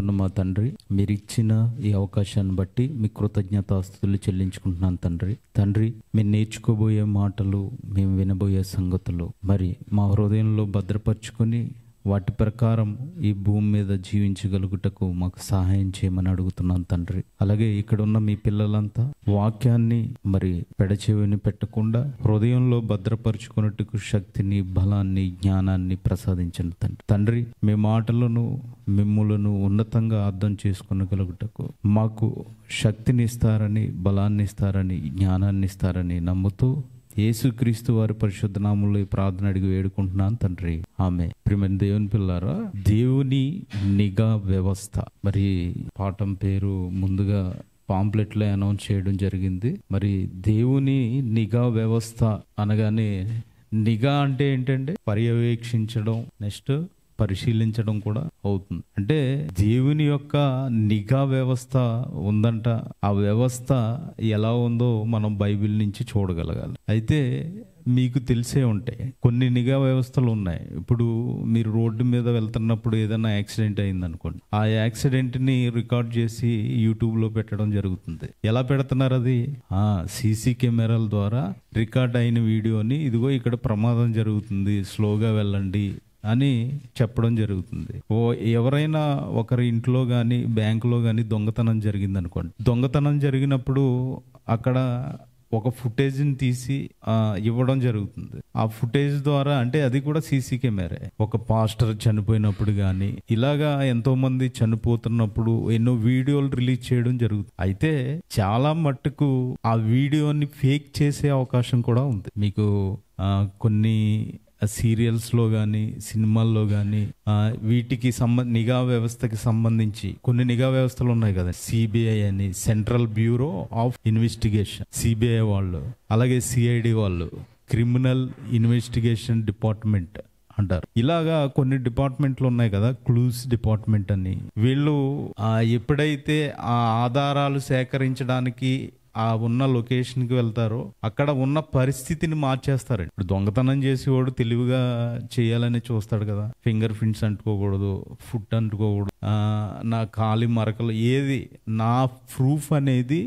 ఉన్న మా తండ్రి, మీరు ఇచ్చిన ఈ అవకాశాన్ని బట్టి మీ కృతజ్ఞతాస్తుతులు చెల్లించుకుంటున్నాను తండ్రి. మేము నేర్చుకోబోయే మాటలు, మేము వినబోయే సంగతులు మరి మా హృదయంలో భద్రపరుచుకొని వాటి ప్రకారం ఈ భూమి మీద జీవించగలుగుటకు మాకు సహాయం చేయమని అడుగుతున్నాను తండ్రి. అలాగే ఇక్కడ ఉన్న మీ పిల్లలంతా వాక్యాన్ని మరి పెడచెవిని పెట్టకుండా హృదయంలో భద్రపరుచుకున్నట్టుకు శక్తిని, బలాన్ని, జ్ఞానాన్ని ప్రసాదించండి తండ్రి. మీ మాటలను, మిమ్ములను ఉన్నతంగా అర్థం చేసుకునగలుగుటకు మాకు శక్తిని ఇస్తారని, బలాన్ని ఇస్తారని, జ్ఞానాన్ని ఇస్తారని నమ్ముతూ యేసుక్రీస్తు వారి పరిశుద్ధ నామములో ఈ ప్రార్థన అడిగి వేడుకుంటున్నాను తండ్రి, ఆమేన్. ప్రియమైన దేవుని పిల్లారా, దేవుని నిఘా వ్యవస్థ. మరి పాఠం పేరు ముందుగా పాంప్లెట్లో అనౌన్స్ చేయడం జరిగింది. మరి దేవుని నిఘా వ్యవస్థ అనగానే నిఘా అంటే ఏంటంటే పర్యవేక్షించడం, నెక్స్ట్ పరిశీలించడం కూడా అవుతుంది. అంటే దేవుని యొక్క నిఘా వ్యవస్థ ఉందంట. ఆ వ్యవస్థ ఎలా ఉందో మనం బైబిల్ నుంచి చూడగలగాలి. అయితే మీకు తెలిసే ఉంటాయి, కొన్ని నిఘా వ్యవస్థలు ఉన్నాయి. ఇప్పుడు మీరు రోడ్డు మీద వెళ్తున్నప్పుడు ఏదైనా యాక్సిడెంట్ అయింది అనుకోండి, ఆ యాక్సిడెంట్ ని రికార్డ్ చేసి యూట్యూబ్ లో పెట్టడం జరుగుతుంది. ఎలా పెడుతున్నారు అది? సీసీ కెమెరాల ద్వారా రికార్డ్ అయిన వీడియోని, ఇదిగో ఇక్కడ ప్రమాదం జరుగుతుంది, స్లోగా వెళ్ళండి అని చెప్పడం జరుగుతుంది. ఎవరైనా ఒకరి ఇంట్లో కానీ బ్యాంకులో కానీ దొంగతనం జరిగింది అనుకోండి, దొంగతనం జరిగినప్పుడు అక్కడ ఒక ఫుటేజ్ని తీసి ఇవ్వడం జరుగుతుంది. ఆ ఫుటేజ్ ద్వారా, అంటే అది కూడా సీసీ కెమెరా, ఒక పాస్టర్ చనిపోయినప్పుడు కానీ ఇలాగా ఎంతో మంది చనిపోతున్నప్పుడు ఎన్నో వీడియోలు రిలీజ్ చేయడం జరుగుతుంది. అయితే చాలా మట్టుకు ఆ వీడియోని ఫేక్ చేసే అవకాశం కూడా ఉంది. మీకు కొన్ని సీరియల్స్లో కానీ సినిమాల్లో కానీ వీటికి నిఘా వ్యవస్థకి సంబంధించి కొన్ని నిఘా వ్యవస్థలు ఉన్నాయి కదా. సిబిఐ అని, central bureau of investigation, CBI వాళ్ళు, అలాగే సిఐడి వాళ్ళు, క్రిమినల్ ఇన్వెస్టిగేషన్ డిపార్ట్మెంట్ అంటారు. ఇలాగా కొన్ని డిపార్ట్మెంట్లు ఉన్నాయి కదా, క్లూస్ డిపార్ట్మెంట్ అని. వీళ్ళు ఎప్పుడైతే ఆ ఆధారాలు సేకరించడానికి ఉన్న లొకేషన్ కి వెళ్తారో అక్కడ ఉన్న పరిస్థితిని మార్చేస్తారు. ఇప్పుడు దొంగతనం చేసేవాడు తెలివిగా చేయాలని చూస్తాడు కదా. ఫింగర్ ప్రింట్స్ అంటుకోకూడదు, ఫుట్ అంటుకోకూడదు, నా కాలి మరకలు, ఏది నా ప్రూఫ్ అనేది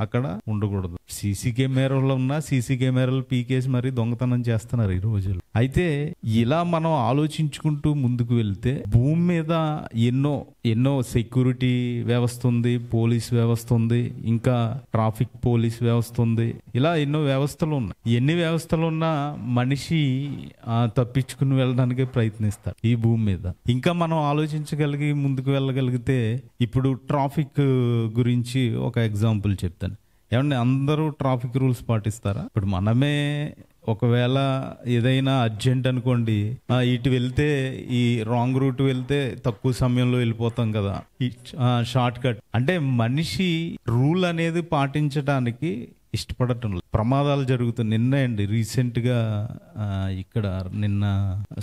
అక్కడ ఉండకూడదు. సీసీ కెమెరాలు ఉన్నా సీసీ కెమెరాలు పీకేసి మరి దొంగతనం చేస్తున్నారు ఈ రోజులు. అయితే ఇలా మనం ఆలోచించుకుంటూ ముందుకు వెళ్తే భూమి మీద ఎన్నో సెక్యూరిటీ వ్యవస్థ ఉంది, పోలీస్ వ్యవస్థ ఉంది, ఇంకా ట్రాఫిక్ పోలీస్ వ్యవస్థ ఉంది. ఇలా ఎన్నో వ్యవస్థలు ఉన్నాయి. ఎన్ని వ్యవస్థలు ఉన్నా మనిషి తప్పించుకుని వెళ్ళడానికి ప్రయత్నిస్తాడు ఈ భూమి మీద. ఇంకా మనం ఆలోచించగలిగి ముందుకు వెళ్ళగలిగితే, ఇప్పుడు ట్రాఫిక్ గురించి ఒక ఎగ్జాంపుల్ చెప్తాను. ఏమంటే అందరూ ట్రాఫిక్ రూల్స్ పాటిస్తారా? ఇప్పుడు మనమే ఒకవేళ ఏదైనా అర్జెంట్ అనుకోండి, ఇటు వెళ్తే ఈ రాంగ్ రూట్ వెళ్తే తక్కువ సమయంలో వెళ్ళిపోతాం కదా, ఈ షార్ట్ కట్. అంటే మనిషి రూల్ అనేది పాటించడానికి ఇష్టపడటం లేదు. ప్రమాదాలు జరుగుతుంది. నిన్న రీసెంట్ గా ఇక్కడ నిన్న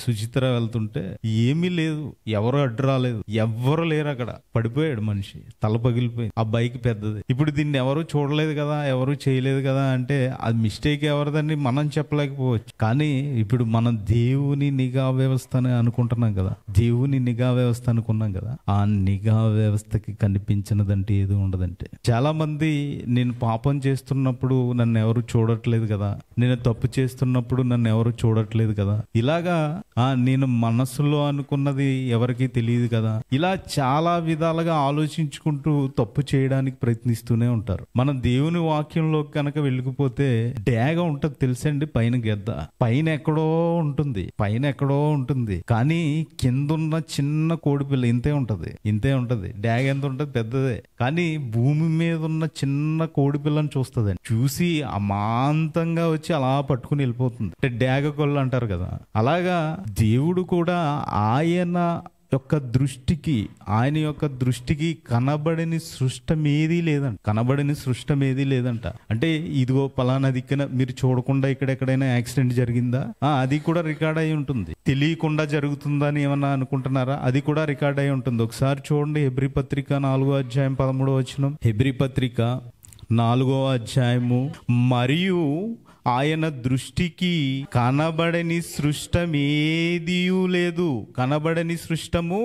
సుచిత్ర వెళ్తుంటే ఏమీ లేదు, ఎవరు అడ్డు రాలేదు, ఎవ్వరు లేరు, అక్కడ పడిపోయాడు మనిషి, తల పగిలిపోయింది. ఆ బైక్ పెద్దది. ఇప్పుడు దీన్ని ఎవరు చూడలేదు కదా, ఎవరు చేయలేదు కదా అంటే అది మిస్టేక్ ఎవరిదని మనం చెప్పలేకపోవచ్చు. కానీ ఇప్పుడు మనం దేవుని నిఘా వ్యవస్థ అని అనుకుంటున్నాం కదా, దేవుని నిఘా వ్యవస్థ అనుకున్నాం కదా, ఆ నిఘా వ్యవస్థకి కనిపించినదంటే ఏది ఉండదంటే, చాలా మంది నేను పాపం చేస్తున్నప్పుడు నన్ను ఎవరు చూడట్లేదు కదా, నేను తప్పు చేస్తున్నప్పుడు నన్ను ఎవరు చూడట్లేదు కదా, ఇలాగా నేను మనసులో అనుకున్నది ఎవరికి తెలియదు కదా, ఇలా చాలా విధాలుగా ఆలోచించుకుంటూ తప్పు చేయడానికి ప్రయత్నిస్తూనే ఉంటారు. మనం దేవుని వాక్యంలో కనుక వెళ్ళిపోతే డ్యాగ ఉంటది తెలుసండి, పైన గెద్ద పైన ఎక్కడో ఉంటుంది, కానీ కిందున్న చిన్న కోడిపిల్ల ఇంతే ఉంటది. డ్యాగ ఎంత ఉంటది? పెద్దదే. కానీ భూమి మీద ఉన్న చిన్న కోడిపిల్లని చూస్తుంది, చూసి అమాంతంగా వచ్చి అలా పట్టుకుని వెళ్ళిపోతుంది. అంటే డ్యాగ కొల్లు అంటారు కదా. అలాగా దేవుడు కూడా ఆయన యొక్క దృష్టికి కనబడని సృష్టమేదీ లేదంట. అంటే ఇదిగో పలానా దిక్కున మీరు చూడకుండా ఇక్కడెక్కడైనా యాక్సిడెంట్ జరిగిందా, అది కూడా రికార్డ్ అయి ఉంటుంది. తెలియకుండా జరుగుతుందని ఏమన్నా అనుకుంటున్నారా? అది కూడా రికార్డ్ అయి ఉంటుంది. ఒకసారి చూడండి, హెబ్రీ పత్రిక 4వ అధ్యాయం 13వ వచనం. హెబ్రీ పత్రిక 4వ అధ్యాయము. మరియు ఆయన దృష్టికి కనబడని సృష్టమేదియూ లేదు. కనబడని సృష్టము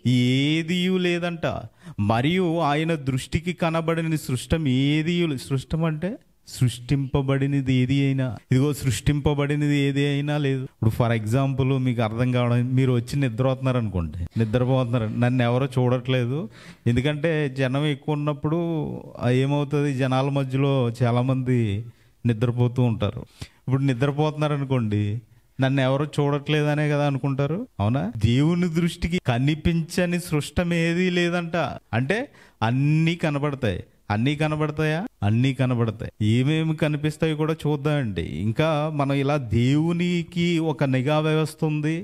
ఏదియు లేదంట. మరియు ఆయన దృష్టికి కనబడని సృష్టం అంటే సృష్టింపబడినది ఏది అయినా, ఇదిగో సృష్టింపబడినది ఏది అయినా లేదు. ఇప్పుడు ఫర్ ఎగ్జాంపుల్ మీకు అర్థం కావడం, మీరు వచ్చి నిద్రపోతున్నారు అనుకోండి, నిద్రపోతున్నారు, నన్ను ఎవరో చూడట్లేదు, ఎందుకంటే జనం ఎక్కువ ఉన్నప్పుడు ఏమవుతుంది, జనాల మధ్యలో చాలామంది నిద్రపోతూ ఉంటారు. ఇప్పుడు నిద్రపోతున్నారు అనుకోండి, నన్ను ఎవరు చూడట్లేదనే కదా అనుకుంటారు, అవునా? దేవుని దృష్టికి కనిపించని సృష్టం ఏదీ లేదంట. అంటే అన్నీ కనబడతాయి. అన్నీ కనబడతాయా? అన్నీ కనబడతాయి. ఏమేమి కనిపిస్తాయి కూడా చూద్దామండి. ఇంకా మనం ఇలా దేవునికి ఒక నిఘా వ్యవస్థ ఉంది.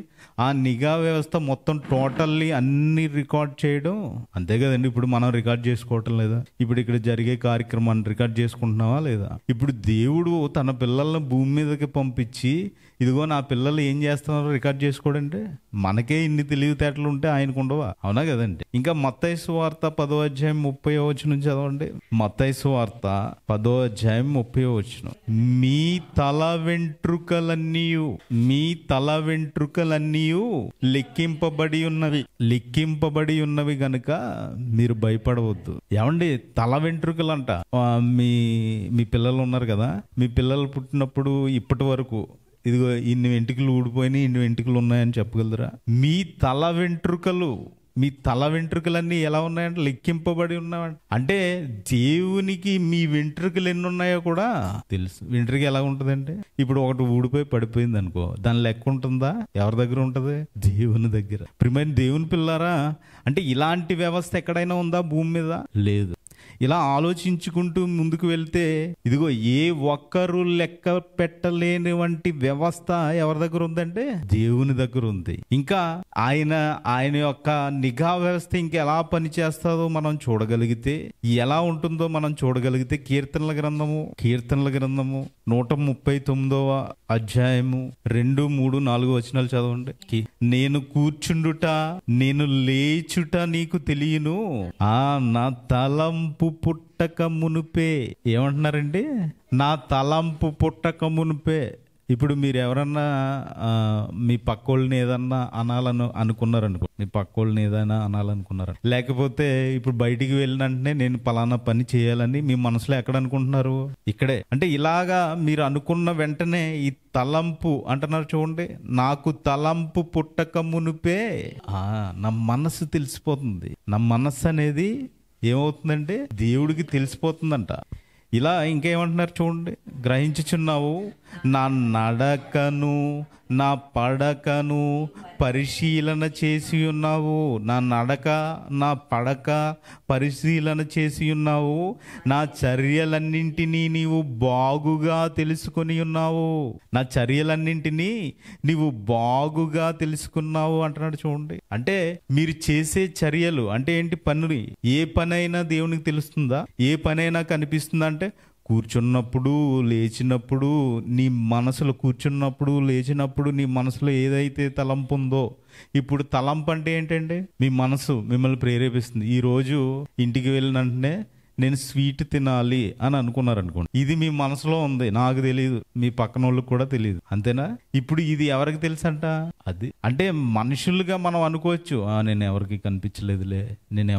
ఆ నిఘా వ్యవస్థ మొత్తం టోటల్లీ అన్ని రికార్డ్ చేయడం అంతే కదండి. ఇప్పుడు మనం రికార్డ్ చేసుకోవటం లేదా? ఇప్పుడు ఇక్కడ జరిగే కార్యక్రమాన్ని రికార్డ్ చేసుకుంటున్నావా లేదా? ఇప్పుడు దేవుడు తన పిల్లల్ని భూమి మీదకి పంపించి, ఇదిగో నా పిల్లలు ఏం చేస్తున్నారో రికార్డ్ చేసుకోడంటే, మనకే ఇన్ని తెలివితేటలు ఉంటే ఆయనకు ఉండవా? అవునా కదండి. ఇంకా మత్తయి సువార్త 10వ అధ్యాయం 30వ వచనం చదవండి. మత్తయి సువార్త 10వ అధ్యాయం 30వ వచనం. మీ తల వెంట్రుకలన్నీ లెక్కింపబడి ఉన్నవి గనుక మీరు భయపడవద్దు. ఏమండి, తల వెంట్రుకలంట. మీ పిల్లలు ఉన్నారు కదా, మీ పిల్లలు పుట్టినప్పుడు ఇప్పటి వరకు ఇదిగో ఇన్ని వెంట్రుకలు ఊడిపోయినాయి, ఇన్ని వెంట్రుకలు ఉన్నాయని చెప్పగలరా? మీ తల వెంట్రుకలన్నీ ఎలా ఉన్నాయంటే లెక్కింపబడి ఉన్నాయంట. అంటే దేవునికి మీ వెంట్రుకలు ఎన్ని ఉన్నాయో కూడా తెలుసు. వెంట్రుక ఎలా ఉంటదంటే, ఇప్పుడు ఒకటి ఊడిపోయి పడిపోయింది అనుకో, దాని లెక్క ఉంటుందా? ఎవరి దగ్గర ఉంటది? దేవుని దగ్గర. ప్రియమైన దేవుని పిల్లారా, అంటే ఇలాంటి వ్యవస్థ ఎక్కడైనా ఉందా భూమి మీద? లేదు. ఇలా ఆలోచించుకుంటూ ముందుకు వెళ్తే, ఇదిగో ఏ ఒక్కరు లెక్క పెట్టలేని వంటి వ్యవస్థ ఎవరి దగ్గర ఉందంటే దేవుని దగ్గర ఉంది. ఇంకా ఆయన యొక్క నిఘా వ్యవస్థ ఇంకెలా పనిచేస్తుందో మనం చూడగలిగితే, ఎలా ఉంటుందో మనం చూడగలిగితే, కీర్తనల గ్రంథము 139వ అధ్యాయము 2, 3, 4 వచనాలు చదవండి. నేను కూర్చుండుట, నేను లేచుట నీకు తెలియను, నా తలంపు పుట్టక మునుపే. ఏమంటున్నారండి? నా తలంపు పుట్టక మునుపే. ఇప్పుడు మీరు ఎవరన్నా మీ పక్కోళ్ళని ఏదన్నా అనుకున్నారనుకో, మీ పక్కోళ్ళని ఏదైనా అనాలనుకున్నారు, లేకపోతే ఇప్పుడు బయటికి వెళ్ళిన వెంటనే నేను పలానా పని చేయాలని మీ మనసులో ఎక్కడ అనుకుంటున్నారు? ఇక్కడే. అంటే ఇలాగా మీరు అనుకున్న వెంటనే ఈ తలంపు అంటున్నారు చూడండి, నాకు తలంపు పుట్టక మునుపే నా మనసు తెలిసిపోతుంది. నా మనస్సు అనేది ఏమవుతుందంటే దేవుడికి తెలిసిపోతుందంట. ఇలా ఇంకేమంటున్నారు చూడండి, గ్రహించుచున్నావు, నా నడకను నా పడకను పరిశీలన చేసి ఉన్నావు. నా నడక నా పడక పరిశీలన చేసి ఉన్నావు. నా చర్యలన్నింటినీ నీవు బాగుగా తెలుసుకొని ఉన్నావు. నా చర్యలన్నింటినీ నీవు బాగుగా తెలుసుకున్నావు అంటున్నాడు చూడండి. అంటే మీరు చేసే చర్యలు అంటే ఏంటి? పనులు. ఏ పనైనా దేవునికి తెలుస్తుందా? ఏ పనైనా కనిపిస్తుందా? అంటే కూర్చున్నప్పుడు, లేచినప్పుడు, నీ మనసులో కూర్చున్నప్పుడు, లేచినప్పుడు నీ మనసులో ఏదైతే తలంపు ఉందో. ఇప్పుడు తలంపు అంటే ఏంటంటే మీ మనసు మిమ్మల్ని ప్రేరేపిస్తుంది. ఈరోజు ఇంటికి వెళ్ళిన వెంటనే నేను స్వీట్ తినాలి అని అనుకున్నారనుకోండి, ఇది మీ మనసులో ఉంది, నాకు తెలియదు, మీ పక్కన వాళ్ళకి కూడా తెలియదు. అంతేనా? ఇప్పుడు ఇది ఎవరికి తెలుసు అంట? అది అంటే మనుషులుగా మనం అనుకోవచ్చు, నేను ఎవరికి కనిపించలేదులే, నన్ను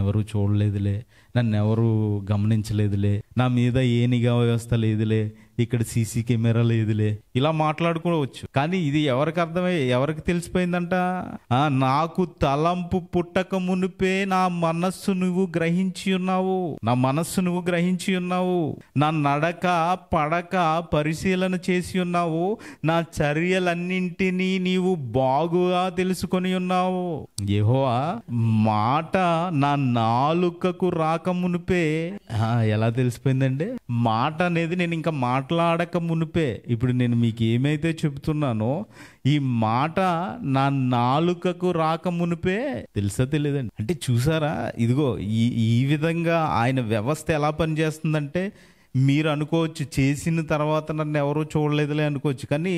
ఎవరు చూడలేదులే, నన్ను ఎవరు గమనించలేదులే, నా మీద ఏ నిఘా వ్యవస్థ లేదులే, ఇక్కడ సీసీ కెమెరా లేదులే, ఇలా మాట్లాడుకోవచ్చు. కానీ ఇది ఎవరికి తెలిసిపోయిందంట? నాకు తలంపు పుట్టక మునిపే నా మనస్సు నువ్వు గ్రహించి ఉన్నావు. నా నడక పడక పరిశీలన చేసి ఉన్నావు. నా చర్యలన్నింటినీ నీవు బాగుగా తెలుసుకొని ఉన్నావు. యెహోవా మాట నా నాలుకకు రాక మునిపే. ఎలా తెలిసిపోయిందంటే, మాట అనేది నేను ఇంకా మాట్లాడక మునిపే, ఇప్పుడు నేను మీకు ఏమైతే చెబుతున్నానో ఈ మాట నా నాలుకకు రాక మునిపే తెలుసా తెలియదండి. అంటే చూసారా, ఇదిగో ఈ విధంగా ఆయన వ్యవస్థ ఎలా పనిచేస్తుందంటే, మీరు అనుకోవచ్చు చేసిన తర్వాత నన్ను ఎవరూ చూడలేదులే అనుకోవచ్చు, కానీ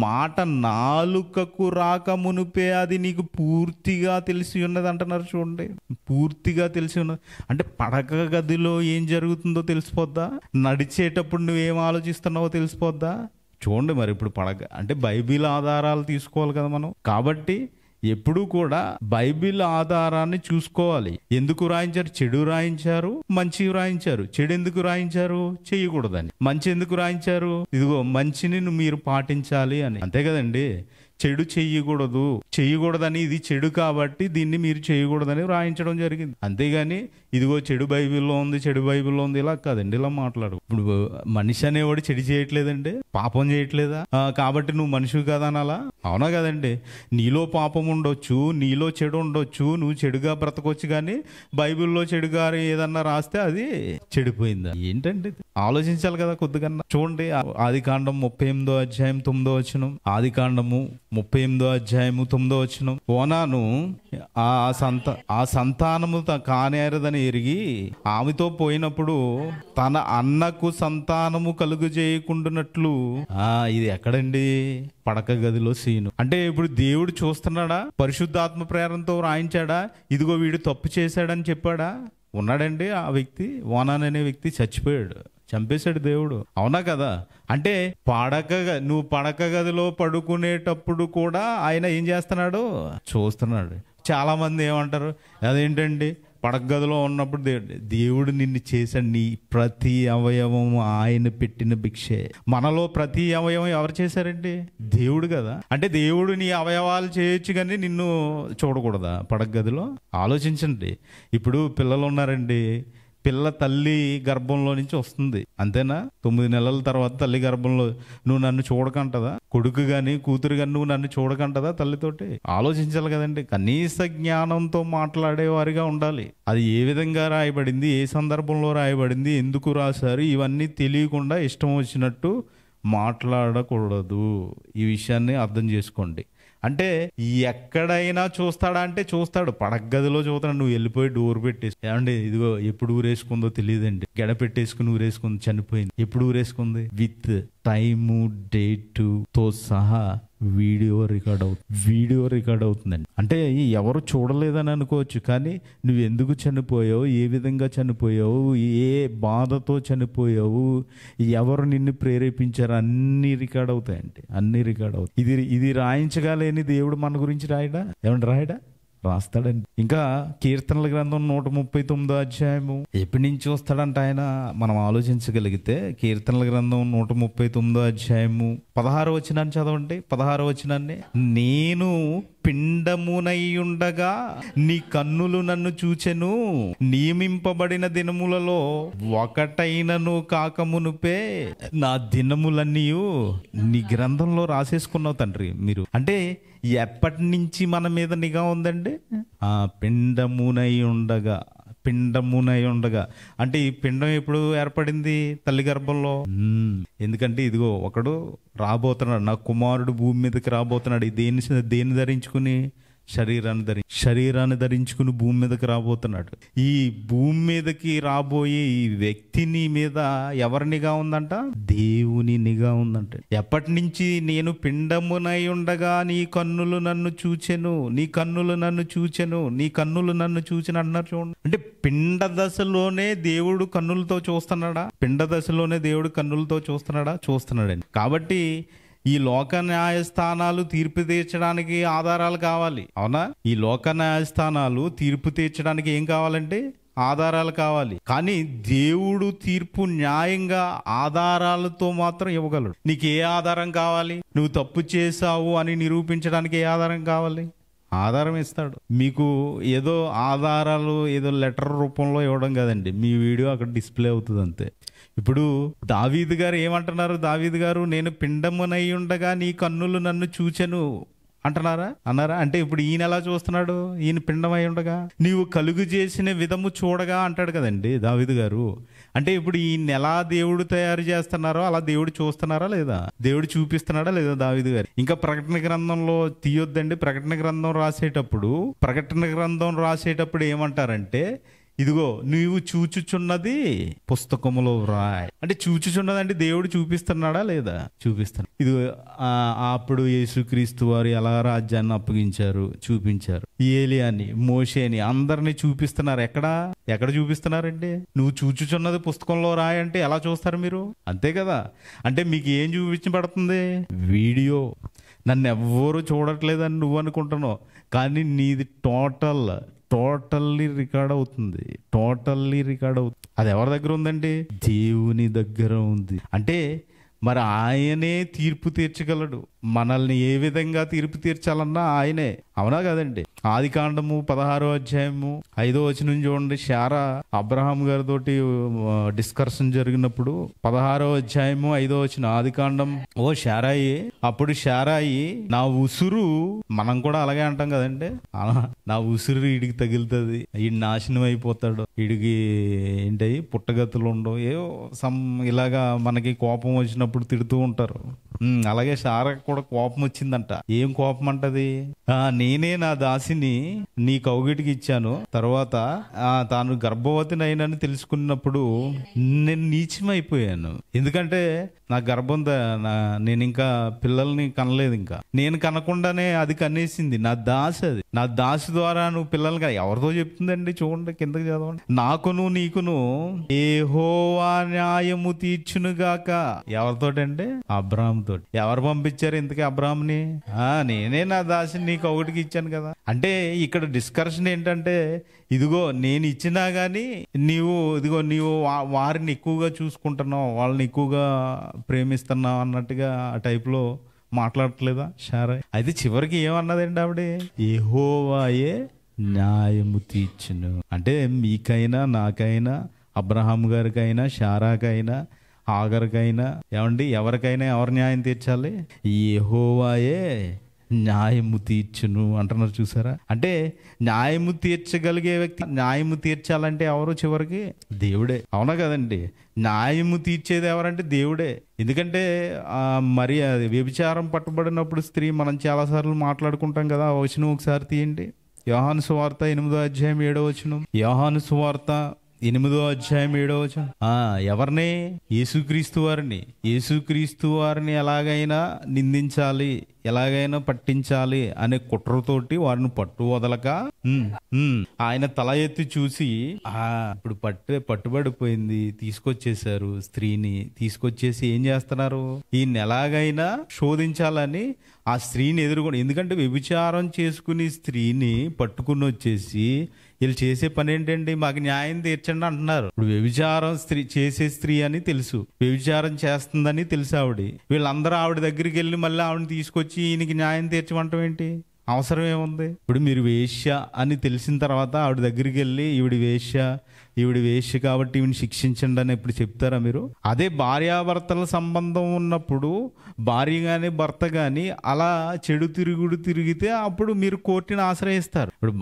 మాట నాలుకకు రాక మునిపే అది నీకు పూర్తిగా తెలిసి ఉన్నది అంటున్నారు చూడండి. పూర్తిగా తెలిసి ఉన్నది అంటే పడక గదిలో ఏం జరుగుతుందో తెలిసిపోద్దా? నడిచేటప్పుడు నువ్వేం ఆలోచిస్తున్నావో తెలిసిపోద్దా? చూడండి. మరి ఇప్పుడు పడక అంటే బైబిల్ ఆధారాలు తీసుకోవాలి కదా మనం. కాబట్టి ఎప్పుడూ కూడా బైబిల్ ఆధారాన్ని చూసుకోవాలి. ఎందుకు రాయించారు? చెడు రాయించారు, మంచి రాయించారు. చెడు ఎందుకు రాయించారు? చేయకూడదని. మంచి ఎందుకు రాయించారు? ఇదిగో మంచిని మీరు పాటించాలి అని. అంతే కదండి. చెడు చెయ్యకూడదని, ఇది చెడు కాబట్టి దీన్ని మీరు చేయకూడదని రాయించడం జరిగింది. అంతేగాని ఇదిగో చెడు బైబిల్లో ఉంది ఇలా కాదండి. ఇలా మాట్లాడు. ఇప్పుడు మనిషి అనేవాడు చెడు చేయట్లేదండి, పాపం చేయట్లేదా? కాబట్టి నువ్వు మనిషివి కదా అనాలా? అవునా కదండి. నీలో పాపం ఉండొచ్చు, నీలో చెడు ఉండొచ్చు, నువ్వు చెడుగా బ్రతకొచ్చు, కానీ బైబిల్లో చెడుగా ఏదన్నా రాస్తే అది చెడిపోయిందా? ఏంటండి, ఆలోచించాలి కదా కొద్దిగా. చూడండి, ఆదికాండం 38వ అధ్యాయం 9వ వచనం. ఆదికాండము 38వ అధ్యాయము 9వ వచనం. ఓనాను ఆ సంతానము కానేరదని ఎరిగి ఆమెతో పోయినప్పుడు తన అన్నకు సంతానము కలుగు చేయకుండానట్లు. ఇది ఎక్కడండి? పడక గదిలో సీను. అంటే ఇప్పుడు దేవుడు చూస్తున్నాడా? పరిశుద్ధాత్మ ప్రేరణతో రాయించాడా? ఇదిగో వీడు తప్పు చేశాడని చెప్పాడా? ఉన్నాడండి ఆ వ్యక్తి. ఓనాన్ అనే వ్యక్తి చచ్చిపోయాడు, చంపేశాడు దేవుడు. అవునా కదా? అంటే నువ్వు పడక గదిలో పడుకునేటప్పుడు కూడా ఆయన ఏం చేస్తున్నాడు? చూస్తున్నాడు. చాలా మంది ఏమంటారు, అదేంటండి పడక గదిలో ఉన్నప్పుడు దేవుడు నిన్ను చేశాడు. నీ ప్రతి అవయవం ఆయన పెట్టిన భిక్షే. మనలో ప్రతి అవయవం ఎవరు చేశారండి? దేవుడు కదా. అంటే దేవుడు నీ అవయవాలు చేయొచ్చు కానీ నిన్ను చూడకూడదా పడక గదిలో? ఆలోచించండి. ఇప్పుడు పిల్లలు ఉన్నారండి, పిల్ల తల్లి గర్భంలో నుంచి వస్తుంది, అంతేనా? 9 నెలల తర్వాత తల్లి గర్భంలో నువ్వు నన్ను చూడకంటదా? కొడుకు గాని కూతురు గాని నువ్వు నన్ను చూడకంటదా తల్లితోటి? ఆలోచించాలి కదండి. కనీస జ్ఞానంతో మాట్లాడేవారిగా ఉండాలి. అది ఏ విధంగా రాయబడింది, ఏ సందర్భంలో రాయబడింది, ఎందుకు రాశారు, ఇవన్నీ తెలియకుండా ఇష్టం వచ్చినట్టు మాట్లాడకూడదు. ఈ విషయాన్ని అర్థం చేసుకోండి. అంటే ఎక్కడైనా చూస్తాడా అంటే చూస్తాడు. పడక గదిలో చూస్తాడు. నువ్వు వెళ్ళిపోయి డోర్ పెట్టేసి, ఏమండి ఇదిగో ఎప్పుడు ఊరేసుకుందో తెలియదండి, గెడ పెట్టేసుకుని ఊరేసుకుంది, చనిపోయింది. ఎప్పుడు ఊరేసుకుంది? విత్ టైము డేటు తో సహా వీడియో రికార్డ్ అవుతుందండి. అంటే ఎవరు చూడలేదని అనుకోవచ్చు, కానీ నువ్వు ఎందుకు చనిపోయావు, ఏ విధంగా చనిపోయావు, ఏ బాధతో చనిపోయావు, ఎవరు నిన్ను ప్రేరేపించారు, అన్ని రికార్డ్ అవుతాయండి. అన్ని రికార్డ్ అవుతాయి. ఇది రాయించగలేని దేవుడు మన గురించి రాయడా? ఏమంటే రాయడా? రాస్తాడండి. ఇంకా కీర్తనల గ్రంథం 139వ అధ్యాయము ఎప్పటి నుంచి వస్తాడంట ఆయన? మనం ఆలోచించగలిగితే కీర్తనల గ్రంథం 139వ అధ్యాయము 16వ వచనాన్ని చదవండి. 16వ వచనాన్ని, నేను పిండమునై ఉండగా నీ కన్నులు నన్ను చూచెను, నియమింపబడిన దినములలో ఒకటైనను కాకమునుపే నా దినములన్నీ నీ గ్రంథంలో రాసేసుకున్నావు తండ్రి. మీరు అంటే ఎప్పటి నుంచి మన మీద నిఘా ఉందండి? పిండమునై ఉండగా అంటే ఈ పిండం ఎప్పుడు ఏర్పడింది? తల్లి గర్భంలో. ఎందుకంటే ఇదిగో ఒకడు రాబోతున్నాడు, నా కుమారుడు భూమి మీదకి రాబోతున్నాడు. దేన్ని ధరించుకుని? శరీరాన్ని ధరించుకుని భూమి మీదకి రాబోతున్నాడు. ఈ భూమి మీదకి రాబోయే ఈ వ్యక్తిని మీద ఎవరి నిఘా ఉందంట? దేవుని నిఘా ఉందంట. ఎప్పటి నుంచి? నేను పిండమునై ఉండగా నీ కన్నులు నన్ను చూచెను, నీ కన్నులు నన్ను చూచెను అన్నారు. చూడండి, అంటే పిండ దశలోనే దేవుడు కన్నులతో చూస్తున్నాడా? చూస్తున్నాడండి. కాబట్టి ఈ లోక న్యాయస్థానాలు తీర్పు తీర్చడానికి ఆధారాలు కావాలి. అవునా? ఈ లోక న్యాయస్థానాలు తీర్పు తీర్చడానికి ఏం కావాలంటే ఆధారాలు కావాలి. కానీ దేవుడు తీర్పు న్యాయంగా ఆధారాలతో మాత్రం ఇవ్వగలడు. నీకు ఏ ఆధారం కావాలి? నువ్వు తప్పు చేశావు అని నిరూపించడానికి ఏ ఆధారం కావాలి? ఆధారం ఇస్తాడు. మీకు ఏదో ఆధారాలు ఏదో లెటర్ రూపంలో ఇవ్వడం కదండి, మీ వీడియో అక్కడ డిస్ప్లే అవుతుంది అంతే. ఇప్పుడు దావీదు గారు ఏమంటున్నారు? దావీదు గారు, నేను పిండమునై ఉండగా నీ కన్నులు నన్ను చూచెను అన్నారా? అంటే ఇప్పుడు ఈయన ఎలా చూస్తున్నాడు? ఈయన పిండమై ఉండగా నీవు కలుగు చేసిన విధము చూడగా అంటాడు కదండి దావీదు గారు. అంటే ఇప్పుడు ఈయన ఎలా దేవుడు తయారు చేస్తున్నారో అలా దేవుడు చూస్తున్నారా లేదా? దేవుడు చూపిస్తున్నాడా లేదా దావీదు గారు? ఇంకా ప్రకటన గ్రంథంలో తీయొద్దండి. ప్రకటన గ్రంథం రాసేటప్పుడు ఏమంటారంటే, ఇదిగో నీవు చూచుచున్నది పుస్తకములో రాయి. అంటే చూచుచున్నది అంటే దేవుడు చూపిస్తున్నాడా లేదా? చూపిస్తున్నాడు. ఇదిగో అప్పుడు యేసుక్రీస్తు వారు ఎలా రాజ్యాన్ని అప్పగించారు, చూపించారు. ఏలియాని, మోషేని అందరినీ చూపిస్తున్నారు. ఎక్కడ చూపిస్తున్నారండి? నువ్వు చూచుచున్నది పుస్తకంలో రాయి అంటే ఎలా చూస్తారు మీరు? అంతే కదా. అంటే మీకు ఏం చూపించబడుతుంది? వీడియో. నన్ను ఎవ్వరూ చూడట్లేదని నువ్వు అనుకుంటున్నావు, కానీ నీది టోటల్లీ రికార్డ్ అవుతుంది. అది ఎవరి దగ్గర ఉందండి? దేవుని దగ్గర ఉంది. అంటే మరి ఆయనే తీర్పు తీర్చగలడు. మనల్ని ఏ విధంగా తీర్పు తీర్చాలన్నా ఆయనే. అవునా కదండి? ఆదికాండము 16వ అధ్యాయము 5వ వచనం చూడండి. శారా అబ్రహాం గారితో డిస్కషన్ జరిగినప్పుడు 16వ అధ్యాయము 5వ వచనం, ఆదికాండం, ఓ శారాయి, అప్పుడు శారాయి నా ఉసురు, మనం కూడా అలాగే అంటాం కదండి, నా ఉసురు వీడికి తగులుతుంది, వీడి నాశనం అయిపోతాడు, వీడికి ఏంటి పుట్టగతులు ఉండవు, ఏవో ఇలాగా మనకి కోపం వచ్చినప్పుడు తిడుతూ ఉంటారు. అలాగే శారా కూడా కోపం వచ్చిందంట. ఏం కోపం అంటది? నేనే నా దాసిని నీ కౌగిటికి ఇచ్చాను, తర్వాత తాను గర్భవతినైనని తెలుసుకున్నప్పుడు నేను నీచమైపోయాను. ఎందుకంటే నా గర్భం నేను ఇంకా పిల్లల్ని కనలేదు, ఇంకా నేను కనకుండానే అది కనేసింది. నా దాసి ద్వారా నువ్వు పిల్లల్ని ఎవరితో చెప్తుందండి? చూడండి, కిందకి చదవండి. నాకును నీకును యెహోవా న్యాయము తీర్చునుగాక. ఎవరితోటండి? అబ్రాహాం తోటి. ఎవరు పంపించారు ఇంతకీ అబ్రాహాంని? నేనే నా దాసిని నీకు ఒకటికి ఇచ్చాను కదా. అంటే ఇక్కడ డిస్కషన్ ఏంటంటే, ఇదిగో నేను ఇచ్చినా గానీ నీవు వారిని ఎక్కువగా చూసుకుంటున్నావు, వాళ్ళని ఎక్కువగా ప్రేమిస్తున్నావు అన్నట్టుగా ఆ టైప్లో మాట్లాడట్లేదా శారా? అయితే చివరికి ఏమన్నదండి ఆవిడ? యెహోవాయే న్యాయము తీర్చును. అంటే మీకైనా, నాకైనా, అబ్రహాం గారికైనా, శారాకైనా, ఆగర్కైనా, ఏమండి ఎవరికైనా ఎవరు న్యాయం తీర్చాలి? యెహోవాయే న్యాయము తీర్చును అంటున్నారు. చూసారా? అంటే న్యాయము తీర్చగలిగే వ్యక్తి, న్యాయము తీర్చాలంటే ఎవరు? చివరికి దేవుడే. అవునా కదండి? న్యాయము తీర్చేది ఎవరంటే దేవుడే. ఎందుకంటే మరి అది వ్యభిచారం పట్టబడినప్పుడు స్త్రీ, మనం చాలాసార్లు మాట్లాడుకుంటాం కదా. ఆ వచనం ఒకసారి తీయండి. యోహాను సువార్త 8వ అధ్యాయం 7వ వచనం. యోహాను సువార్త 8వ అధ్యాయం 7వ వచనం. ఎవరిని? యేసుక్రీస్తు వారిని ఎలాగైనా నిందించాలి, ఎలాగైనా పట్టించాలి అనే కుట్రతోటి వారిని పట్టు వదలక ఆయన తల ఎత్తి చూసి, ఇప్పుడు పట్టుబడిపోయింది, తీసుకొచ్చేసారు స్త్రీని. తీసుకొచ్చేసి ఏం చేస్తున్నారు? ఈయన ఎలాగైనా శోధించాలని ఆ స్త్రీని ఎదుర్కొని, ఎందుకంటే వ్యభిచారం చేసుకుని స్త్రీని పట్టుకుని వచ్చేసి వీళ్ళు చేసే పని ఏంటండి? మాకు న్యాయం తీర్చండి అంటున్నారు. ఇప్పుడు వ్యభిచారం చేసే స్త్రీ అని తెలుసు, వ్యభిచారం చేస్తుందని తెలుసు ఆవిడ. వీళ్ళందరూ ఆవిడ దగ్గరికి వెళ్ళి మళ్ళీ ఆవిడని తీసుకొచ్చి ఈయనకి న్యాయం తీర్చమంటాం ఏంటి? అవసరం ఏముంది? ఇప్పుడు మీరు వేశ్య అని తెలిసిన తర్వాత ఆవిడ దగ్గరికి వెళ్ళి ఈవిడ వేశ్య కాబట్టి ఈవిని శిక్షించండి అని ఎప్పుడు చెప్తారా మీరు? అదే భార్యాభర్తల సంబంధం ఉన్నప్పుడు భార్య గాని భర్త గాని అలా చెడు తిరిగితే అప్పుడు మీరు కోర్టుని ఆశ్రయిస్తారు. ఇప్పుడు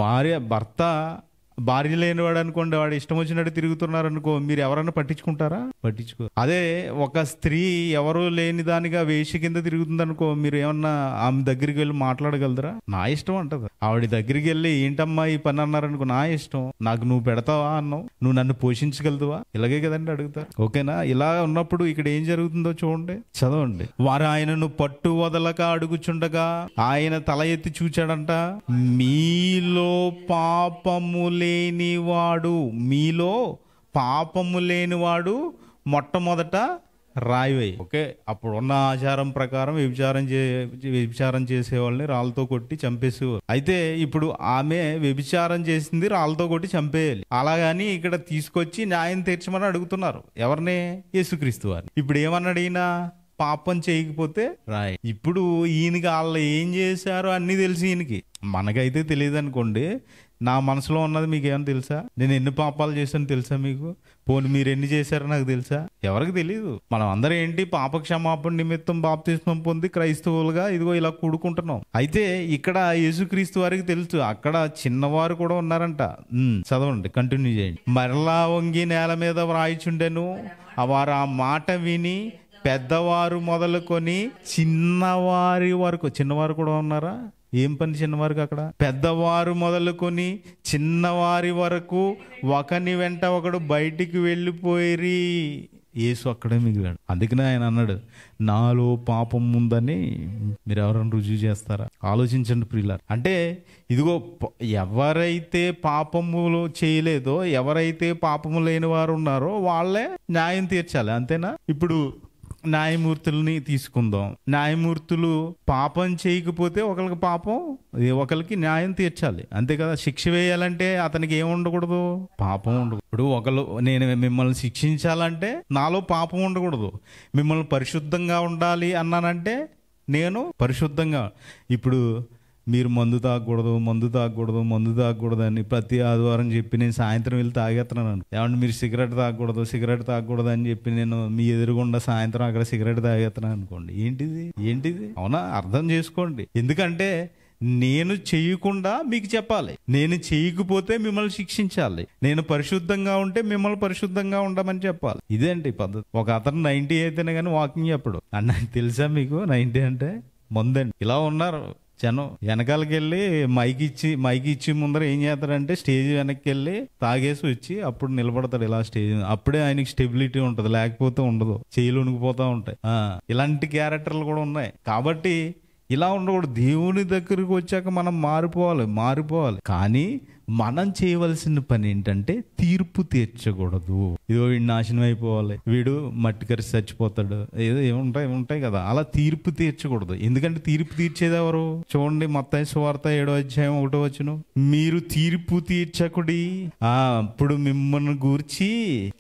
భార్య లేనివాడు అనుకోండి, వాడు ఇష్టం వచ్చినట్టు తిరుగుతున్నారు అనుకో, మీరు ఎవరన్నా పట్టించుకుంటారా? పట్టించుకో. అదే ఒక స్త్రీ ఎవరో లేని దానిగా వేశ్య కింద తిరుగుతుంది అనుకో, మీరు ఏమన్నా ఆమె దగ్గరికి వెళ్ళి మాట్లాడగలరా? నా ఇష్టం అంటది. ఆవిడ దగ్గరికి వెళ్ళి ఏంటమ్మా ఈ పని అన్నారనుకో, నా ఇష్టం, నాకు నువ్వు పెడతావా అన్నావు, నువ్వు నన్ను పోషించగలదువా? ఇలాగే కదండి అడుగుతారు. ఓకేనా? ఇలా ఉన్నప్పుడు ఇక్కడ ఏం జరుగుతుందో చూడండి, చదవండి. వారు ఆయనను పట్టు వదలక అడుగుచుండగా ఆయన తల ఎత్తి చూచాడంట. మీలో పాపము లేనివాడు మొట్టమొదట రాయివై. ఓకే, అప్పుడున్న ఆచారం ప్రకారం వ్యభిచారం చేసే వాళ్ళని రాళ్ళతో కొట్టి చంపేసేవారు. అయితే ఇప్పుడు ఆమె వ్యభిచారం చేసింది, రాళ్ళతో కొట్టి చంపేయాలి. అలాగని ఇక్కడ తీసుకొచ్చి న్యాయం తీర్చమని అడుగుతున్నారు. ఎవరిని? యేసుక్రీస్తు వారిని. ఇప్పుడు ఏమన్నాడు ఈయన? పాపం చేయకపోతే రాయి. ఇప్పుడు ఈయనకి వాళ్ళు ఏం చేశారో అన్ని తెలుసు ఈయనకి. మనకైతే తెలియదు అనుకోండి. నా మనసులో ఉన్నది మీకు ఏమైనా తెలుసా? నేను ఎన్ని పాపాలు చేశాను తెలుసా మీకు? పోనీ మీరు ఎన్ని చేశారో నాకు తెలుసా? ఎవరికి తెలియదు. మనం అందరం ఏంటి, పాప క్షమాపణ నిమిత్తం బాప్తిస్మం పొంది క్రైస్తవులుగా ఇదిగో ఇలా కూడుకుంటున్నాం. అయితే ఇక్కడ యేసుక్రీస్తు వారికి తెలుసు, అక్కడ చిన్నవారు కూడా ఉన్నారంట. చదవండి, కంటిన్యూ చేయండి. మరలా వంగి నేల మీద వ్రాయిచుండెను, వారు ఆ మాట విని పెద్దవారు మొదలుకొని చిన్నవారి వరకు. చిన్నవారు కూడా ఉన్నారా? ఏం పని చిన్నవారికి అక్కడ? పెద్దవారు మొదలుకొని చిన్నవారి వరకు ఒకని వెంట ఒకడు బయటికి వెళ్ళిపోయిరి. యేసు అక్కడే మిగిలాడు. అందుకనే ఆయన అన్నాడు, నాలో పాపం ఉందని మీరు ఎవరైనా రుజువు చేస్తారా? ఆలోచించండి ప్రియులారా. అంటే ఇదిగో ఎవరైతే పాపములు చేయలేదో, ఎవరైతే పాపము లేని వారు ఉన్నారో వాళ్ళే న్యాయం తీర్చాలి. అంతేనా? ఇప్పుడు న్యాయమూర్తుల్ని తీసుకుందాం. న్యాయమూర్తులు పాపం చేయకపోతే ఒకరికి పాపం, ఒకరికి న్యాయం తీర్చాలి. అంతే కదా. శిక్ష వేయాలంటే అతనికి ఏం ఉండకూడదు? పాపం ఉండకూడదు. ఇప్పుడు నేను మిమ్మల్ని శిక్షించాలంటే నాలో పాపం ఉండకూడదు. మిమ్మల్ని పరిశుద్ధంగా ఉండాలి అన్నానంటే నేను పరిశుద్ధంగా. ఇప్పుడు మీరు మందు తాగకూడదు అని ప్రతి ఆదివారం చెప్పి నేను సాయంత్రం వెళ్ళి తాగేస్తున్నాను. ఏమంటే మీరు సిగరెట్ తాగకూడదు అని చెప్పి నేను మీ ఎదురుగుండా సాయంత్రం అక్కడ సిగరెట్ తాగేస్తున్నాను అనుకోండి. ఏంటిది? అవునా? అర్థం చేసుకోండి. ఎందుకంటే నేను చేయకుండా మీకు చెప్పాలి, నేను చేయకపోతే మిమ్మల్ని శిక్షించాలి, నేను పరిశుద్ధంగా ఉంటే మిమ్మల్ని పరిశుద్ధంగా ఉండమని చెప్పాలి. ఇదేంటి పద్ధతి. ఒక అతను 90 అయితేనే కానీ వాకింగ్ చెప్పడు. అన్న తెలుసా మీకు? 90 అంటే మందండి. ఇలా ఉన్నారు జనం. వెనకాలకి వెళ్ళి మైకి ఇచ్చి ముందర ఏం చేస్తాడంటే స్టేజ్ వెనక్కి వెళ్ళి తాగేసి వచ్చి అప్పుడు నిలబడతాడు ఇలా స్టేజ్. అప్పుడే ఆయనకి స్టెబిలిటీ ఉంటది, లేకపోతే ఉండదు. చేయిలు ఉనికిపోతా ఉంటాయి. ఇలాంటి క్యారెక్టర్లు కూడా ఉన్నాయి. కాబట్టి ఇలా ఉండకూడదు. దేవుని దగ్గరికి వచ్చాక మనం మారిపోవాలి. కానీ మనం చేయవలసిన పని ఏంటంటే తీర్పు తీర్చకూడదు. ఇదో వీడు నాశనం అయిపోవాలి, వీడు మట్టి కరిసి చచ్చిపోతాడు, ఏదో ఏముంటాయి కదా. అలా తీర్పు తీర్చకూడదు. ఎందుకంటే తీర్పు తీర్చేది ఎవరు? చూడండి, మత్తయి సువార్త 7వ అధ్యాయం 1వ వచనం. మీరు తీర్పు తీర్చకుడి, అప్పుడు మిమ్మల్ని గూర్చి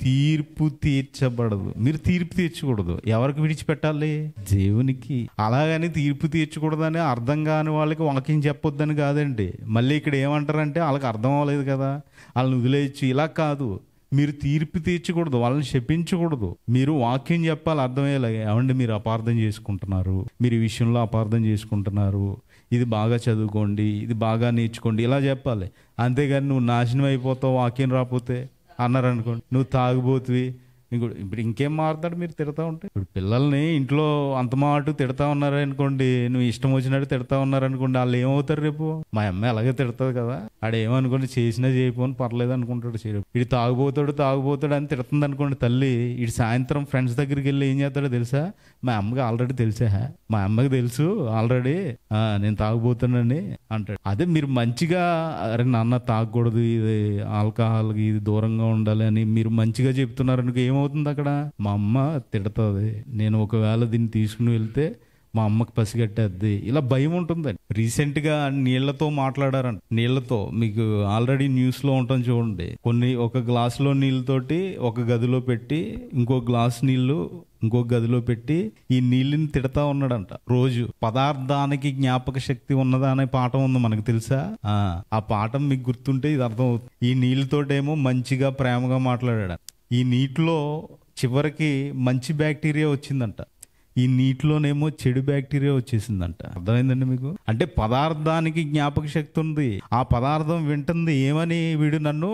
తీర్పు తీర్చబడదు. మీరు తీర్పు తీర్చకూడదు. ఎవరికి విడిచిపెట్టాలి? దేవునికి. అలాగని తీర్పు తీర్చకూడదని అర్థం కాని వాళ్ళకి వాక్యం చెప్పొద్దని కాదండి. మళ్ళీ ఇక్కడ ఏమంటారంటే వాళ్ళకి అర్థం అవ్వలేదు కదా, వాళ్ళని వదిలేయచ్చు. ఇలా కాదు. మీరు తీర్పు తీర్చకూడదు, వాళ్ళని శపించకూడదు. మీరు వాక్యం చెప్పాలి అర్థమయ్యేలాగా. ఏమంటే మీరు అపార్థం చేసుకుంటున్నారు, మీరు ఈ విషయంలో అపార్థం చేసుకుంటున్నారు, ఇది బాగా చదువుకోండి, ఇది బాగా నేర్చుకోండి, ఇలా చెప్పాలి. అంతేగాని నువ్వు నాశనం అయిపోతావు వాక్యం రాకపోతే అన్నారనుకోండి, నువ్వు తాగుబోతువి. ఇప్పుడు ఇంకేం మారుతాడు? మీరు తిడతా ఉంటే. ఇప్పుడు పిల్లల్ని ఇంట్లో అంత మాట తిడతా ఉన్నారనుకోండి, నువ్వు ఇష్టం వచ్చినట్టు తిడతా ఉన్నారనుకోండి, వాళ్ళు ఏమవుతారు? రేపు మా అమ్మాయి అలాగే తిడతాది కదా, ఆడేమనుకోండి చేసినా చేయకపోని పర్లేదు అనుకుంటాడు. ఇటు తాగుబోతాడు అని తిడుతుంది అనుకోండి తల్లి. ఇటు సాయంత్రం ఫ్రెండ్స్ దగ్గరికి వెళ్ళి ఏం చేస్తాడో తెలుసా? మా అమ్మకి ఆల్రెడీ మా అమ్మకి తెలుసు ఆల్రెడీ నేను తాగుబోతానని అంటాడు. అదే మీరు మంచిగా, అరే నాన్న తాగకూడదు, ఇది ఆల్కహాల్కి ఇది దూరంగా ఉండాలి అని మీరు మంచిగా చెప్తున్నారనుకో, ఏమవుతుంది అక్కడ? మా అమ్మ తిడుతుంది, నేను ఒకవేళ దీన్ని తీసుకుని వెళ్తే మా అమ్మకి పసిగట్టేద్ది, ఇలా భయం ఉంటుందండి. రీసెంట్ గా నీళ్లతో మాట్లాడారంట. నీళ్లతో మీకు ఆల్రెడీ న్యూస్ లో ఉంటుంది చూడండి. ఒక గ్లాసులో నీళ్ళతోటి ఒక గదిలో పెట్టి ఇంకో గ్లాస్ నీళ్లు ఇంకొక గదిలో పెట్టి ఈ నీళ్ళని తిడతా ఉన్నాడంట. రోజు పదార్థానికి జ్ఞాపక శక్తి ఉన్నదా అనే పాఠం ఉంది, మనకు తెలుసా? ఆ పాఠం మీకు గుర్తుంటే ఇది అర్థం అవుతుంది. ఈ నీళ్ళతోటేమో మంచిగా ప్రేమగా మాట్లాడాడు. ఈ నీటిలో చివరికి మంచి బ్యాక్టీరియా వచ్చిందంట, ఈ నీటిలోనేమో చెడు బ్యాక్టీరియా వచ్చేసిందంట. అర్థమైందండి మీకు? అంటే పదార్థానికి జ్ఞాపక శక్తి ఉంది. ఆ పదార్థం వింటుంది ఏమని, వీడు నన్ను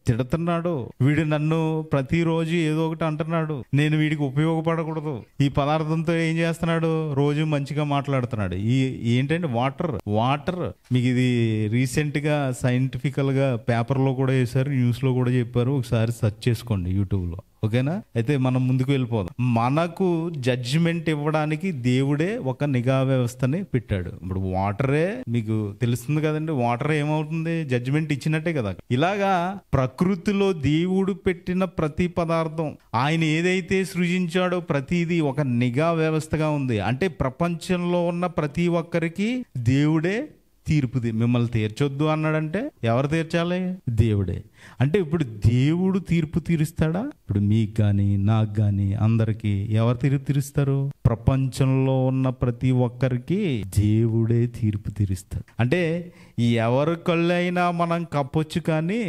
తిడుతున్నాడు, వీడు నన్ను ప్రతిరోజు ఏదో ఒకటి అంటున్నాడు, నేను వీడికి ఉపయోగపడకూడదు. ఈ పదార్థంతో ఏం చేస్తున్నాడు? రోజు మంచిగా మాట్లాడుతున్నాడు. ఏంటంటే వాటర్ మీకు ఇది రీసెంట్ గా సైంటిఫికల్ గా పేపర్ లో కూడా వేశారు, న్యూస్ లో కూడా చెప్పారు. ఒకసారి సెర్చ్ చేసుకోండి యూట్యూబ్ లో. ఓకేనా? అయితే మనం ముందుకు వెళ్ళిపోదాం. మనకు జడ్జిమెంట్ ఇవ్వడానికి దేవుడే ఒక నిఘా వ్యవస్థని పెట్టాడు. ఇప్పుడు వాటరే మీకు తెలుస్తుంది కదండి, వాటర్ ఏమవుతుంది? జడ్జిమెంట్ ఇచ్చినట్టే కదా. ఇలాగా ప్రకృతిలో దేవుడు పెట్టిన ప్రతి పదార్థం, ఆయన ఏదైతే సృజించాడో ప్రతిదీ ఒక నిఘా వ్యవస్థగా ఉంది. అంటే ప్రపంచంలో ఉన్న ప్రతి ఒక్కరికి దేవుడే తీర్పు. మిమ్మల్ని తీర్చొద్దు అన్నాడంటే ఎవరు తీర్చాలి? దేవుడే. అంటే ఇప్పుడు దేవుడు తీర్పు తీరుస్తాడా? ఇప్పుడు మీకు కానీ నాకు కానీ అందరికి ఎవరు తీర్పు తీరుస్తారు? ప్రపంచంలో ఉన్న ప్రతి ఒక్కరికి దేవుడే తీర్పు తీరుస్తాడు. అంటే ఎవరి కళ్ళు అయినా మనం కప్పొచ్చు, కానీ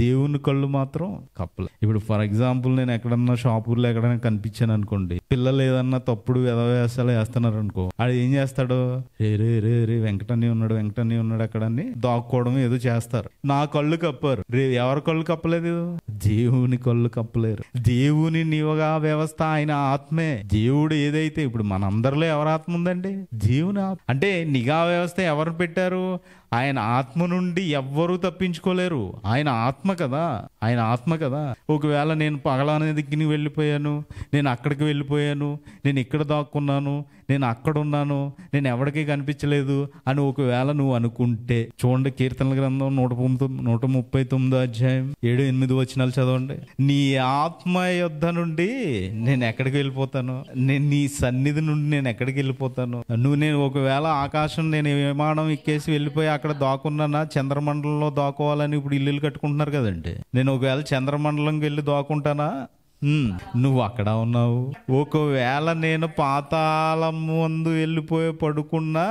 దేవుని కళ్ళు మాత్రం కప్పలే. ఇప్పుడు ఫర్ ఎగ్జాంపుల్ నేను ఎక్కడన్నా షాపుల్లో ఎక్కడైనా కనిపించాను అనుకోండి, పిల్లలు ఏదన్నా తప్పుడు వేసాలు వేస్తున్నారు అనుకో, అది ఏం చేస్తాడు? రే వెంకటని ఉన్నాడు అక్కడ అని దాక్కోవడం ఏదో చేస్తారు. నా కళ్ళు కప్పారు. ఎవరి కళ్ళు కప్పలేదు? దేవుని కళ్ళు కప్పలేరు. దేవుని నివగా వ్యవస్థ ఆయన ఆత్మే. దేవుడు ఏదైతే ఇప్పుడు మనందరిలో ఎవరి ఆత్మ ఉందండి? దేవుని ఆత్మ. అంటే నిఘా వ్యవస్థ ఎవరు పెట్టారు? ఆయన ఆత్మ నుండి ఎవ్వరూ తప్పించుకోలేరు. ఆయన ఆత్మ కదా, ఆయన ఆత్మ కదా. ఒకవేళ నేను పగలానే దిక్కుని వెళ్ళిపోయాను, నేను అక్కడికి వెళ్ళిపోయాను, నేను ఇక్కడ దాక్కున్నాను, నేను అక్కడ ఉన్నాను, నేను ఎవరికి కనిపించలేదు అని ఒకవేళ నువ్వు అనుకుంటే, చూడండి కీర్తనల గ్రంథం 139 అధ్యాయం 7-8 వచనాలు చదవండి. నీ ఆత్మ యొద్ద నుండి నేను ఎక్కడికి వెళ్ళిపోతాను? నేను నీ సన్నిధి నుండి నేను ఎక్కడికి వెళ్ళిపోతాను? నేను ఒకవేళ ఆకాశం నేను విమానం ఎక్కేసి వెళ్ళిపోయి అక్కడ దాక్కున్నానా? చంద్రమండలంలో దాకోవాలని ఇప్పుడు ఇల్లు కట్టుకుంటున్నారు కదండి. నేను ఒకవేళ చంద్రమండలంకి వెళ్ళి దాక్కుంటానా? నువ్వు అక్కడ ఉన్నావు. ఒకవేళ నేను పాతాళం ముందు వెళ్ళిపోయి పడుకున్నా,